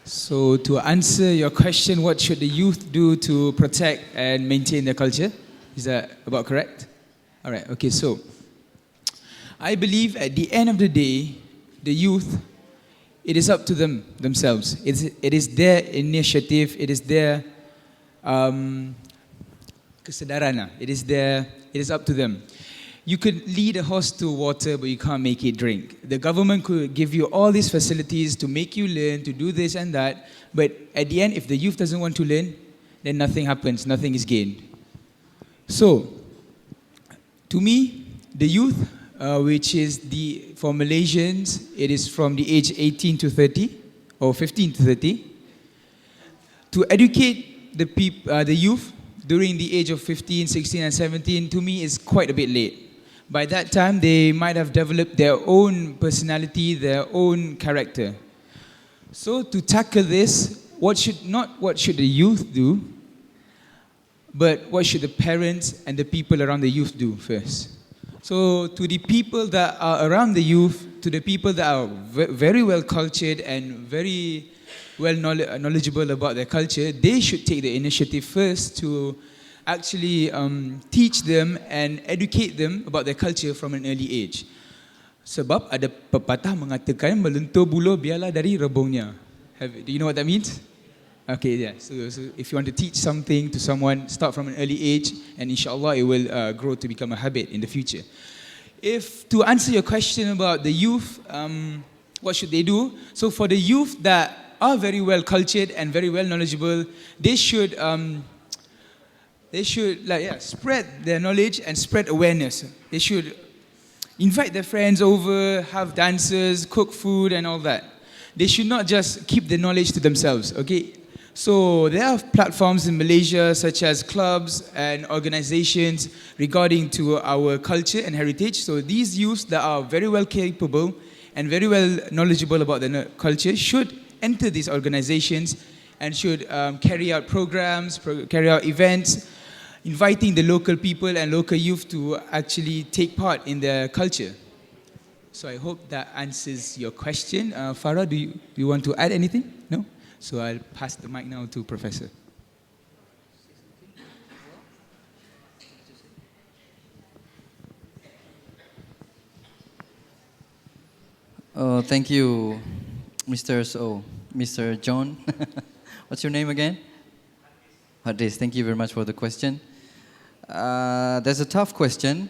So to answer your question, what should the youth do to protect and maintain their culture? Is that about correct? All right, okay, so I believe at the end of the day, the youth, it is up to themselves. It is their initiative, it is their kesedaran. It is up to them. You could lead a horse to water, but you can't make it drink. The government could give you all these facilities to make you learn, to do this and that, but at the end, if the youth doesn't want to learn, then nothing happens, nothing is gained. So, to me, the youth, which is for Malaysians, it is from the age 18 to 30, or 15 to 30, to educate the youth during the age of 15, 16, and 17, to me, is quite a bit late. By that time, they might have developed their own personality, their own character. So to tackle this, not what should the youth do, but what should the parents and the people around the youth do first. So to the people that are around the youth, to the people that are very well cultured and very well knowledgeable about their culture, they should take the initiative first to actually teach them and educate them about their culture from an early age. Sebab ada pepatah mengatakan melentur buluh biarlah dari rebungnya. Do you know what that means? Okay, yeah. So if you want to teach something to someone, start from an early age, and inshallah it will grow to become a habit in the future. To answer your question about the youth, what should they do? So for the youth that are very well cultured and very well knowledgeable, they should spread their knowledge and spread awareness. They should invite their friends over, have dances, cook food and all that. They should not just keep the knowledge to themselves, okay? So there are platforms in Malaysia such as clubs and organizations regarding to our culture and heritage. So these youths that are very well capable and very well knowledgeable about their culture should enter these organizations and should carry out programs, carry out events, inviting the local people and local youth to actually take part in their culture. So I hope that answers your question. Farah, do you want to add anything? No? So I'll pass the mic now to Professor. Thank you, Mr. John. What's your name again? Hadis. Thank you very much for the question. That's a tough question,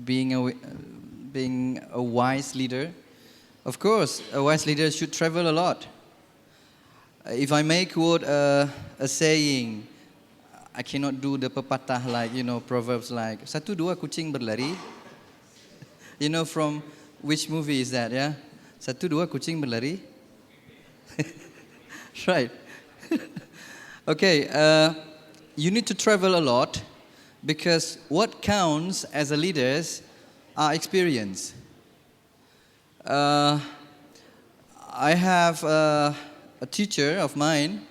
being a wise leader. Of course, a wise leader should travel a lot. If I may quote a saying, I cannot do the pepatah like, proverbs like, satu dua kucing berlari. From which movie is that, yeah? Satu dua kucing berlari. Right. Okay, you need to travel a lot because what counts as a leader are experience. I have a teacher of mine,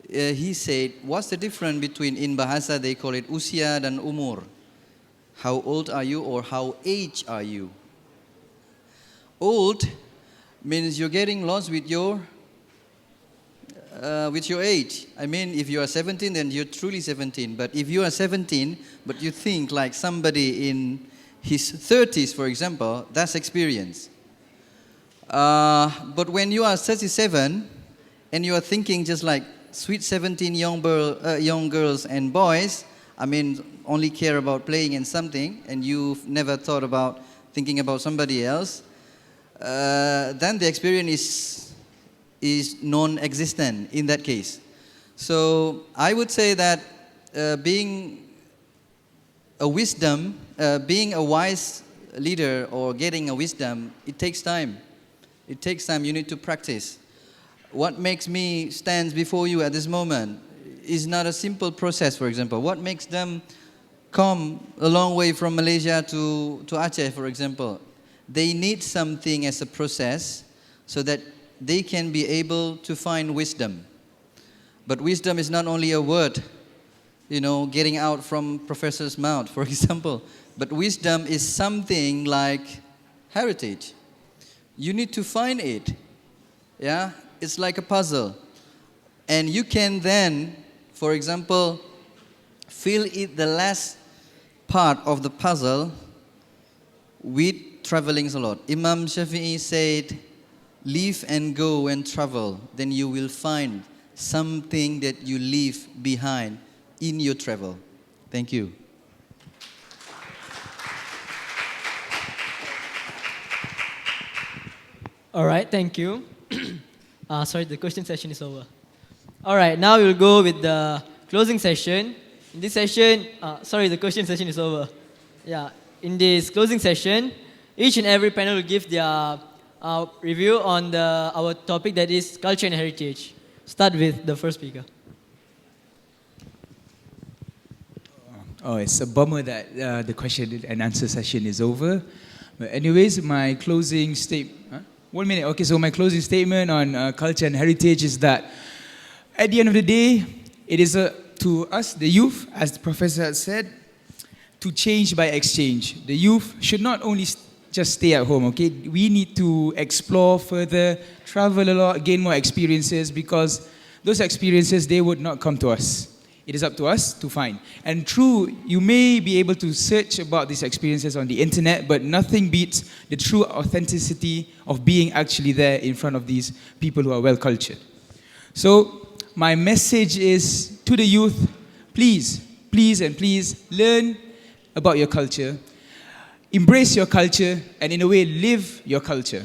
he said, what's the difference between, in Bahasa they call it usia dan umur. How old are you or how age are you? Old means you're getting lost with your age. I mean, if you are 17, then you're truly 17. But if you are 17, but you think like somebody in his 30s, for example, that's experience. But when you are 37, and you are thinking just like sweet 17 young girls and boys, I mean, only care about playing and something, and you've never thought about thinking about somebody else, then the experience is non-existent in that case. So I would say that being a wise leader or getting a wisdom, it takes time. It takes time. You need to practice. What makes me stand before you at this moment is not a simple process, for example. What makes them come a long way from Malaysia to Acheh, for example? They need something as a process so that they can be able to find wisdom. But wisdom is not only a word, getting out from professor's mouth, for example. But wisdom is something like heritage. You need to find it. Yeah? It's like a puzzle. And you can then, for example, fill it the last part of the puzzle with traveling a lot. Imam Shafi'i said, leave and go and travel, then you will find something that you leave behind in your travel. Thank you. All right, thank you. Sorry, the question session is over. All right, now we'll go with the closing session. In this session, the question session is over. Yeah, in this closing session, each and every panel will give their review on our topic, that is culture and heritage. Start with the first speaker. Oh, it's a bummer that the question and answer session is over. But anyways, my closing statement. 1 minute. Okay, so my closing statement on culture and heritage is that at the end of the day, it is to us, the youth, as the professor had said, to change by exchange. The youth should not only just stay at home, okay? We need to explore further, travel a lot, gain more experiences, because those experiences, they would not come to us. It is up to us to find. And true, you may be able to search about these experiences on the internet, but nothing beats the true authenticity of being actually there in front of these people who are well cultured. So my message is to the youth, please learn about your culture, embrace your culture, and in a way live your culture.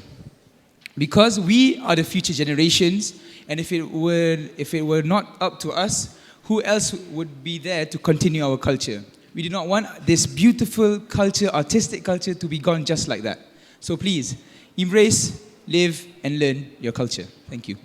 Because we are the future generations, and if it were not up to us, who else would be there to continue our culture? We do not want this beautiful culture, artistic culture, to be gone just like that. So please, embrace, live, and learn your culture. Thank you.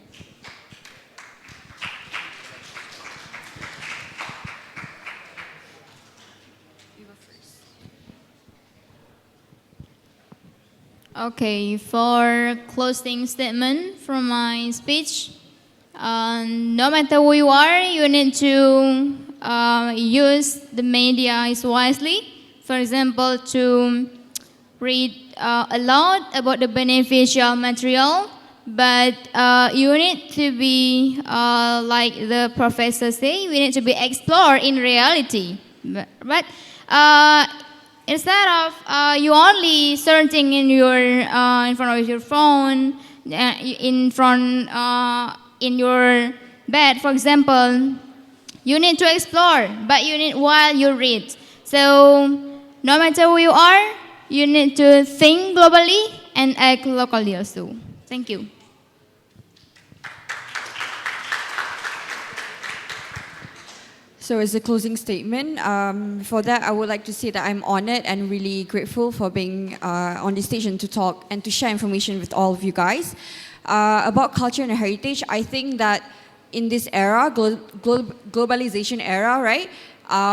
Okay, for closing statement from my speech, no matter who you are, you need to use the media wisely. For example, to read a lot about the beneficial material, but you need to be, like the professor say, we need to be explored in reality. But instead of you only searching in your in front of your phone, in your bed, for example, you need to explore, but you need while you read. So no matter who you are, you need to think globally and act locally also. Thank you. So as a closing statement, for that I would like to say that I'm honored and really grateful for being on this station to talk and to share information with all of you guys. About culture and heritage, I think that in this era, globalization era, right,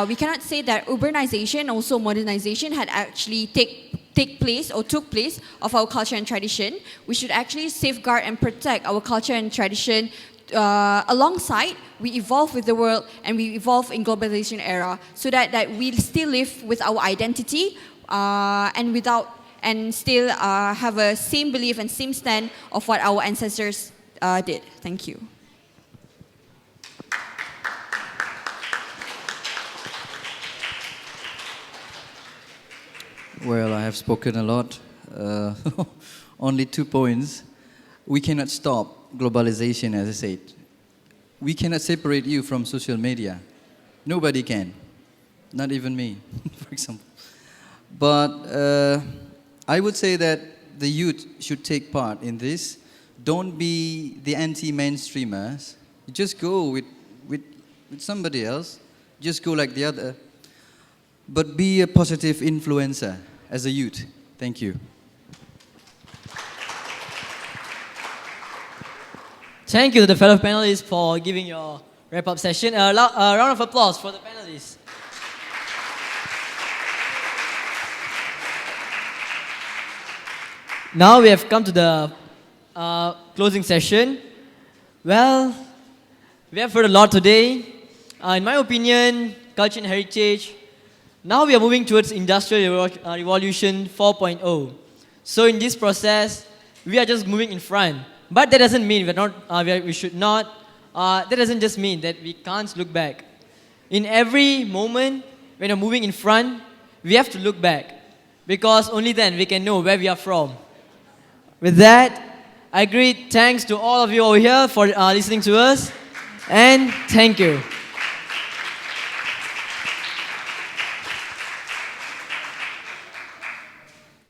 we cannot say that urbanization, also modernization had actually took place of our culture and tradition. We should actually safeguard and protect our culture and tradition alongside we evolve with the world and we evolve in globalization era, so that we still live with our identity and still have a same belief and same stand of what our ancestors did. Thank you. Well, I have spoken a lot. Only 2 points. We cannot stop globalization, as I said. We cannot separate you from social media. Nobody can. Not even me, for example. But I would say that the youth should take part in this. Don't be the anti-mainstreamers. Just go with somebody else. Just go like the other. But be a positive influencer as a youth. Thank you. Thank you to the fellow panelists for giving your wrap-up session. A round of applause for the panelists. Now we have come to the closing session. Well, we have heard a lot today. In my opinion, culture and heritage. Now we are moving towards Industrial Revolution 4.0. So in this process, we are just moving in front. But that doesn't mean we should not. That doesn't just mean that we can't look back. In every moment, when we're moving in front, we have to look back. Because only then we can know where we are from. With that, I greet thanks to all of you over here for listening to us. And thank you.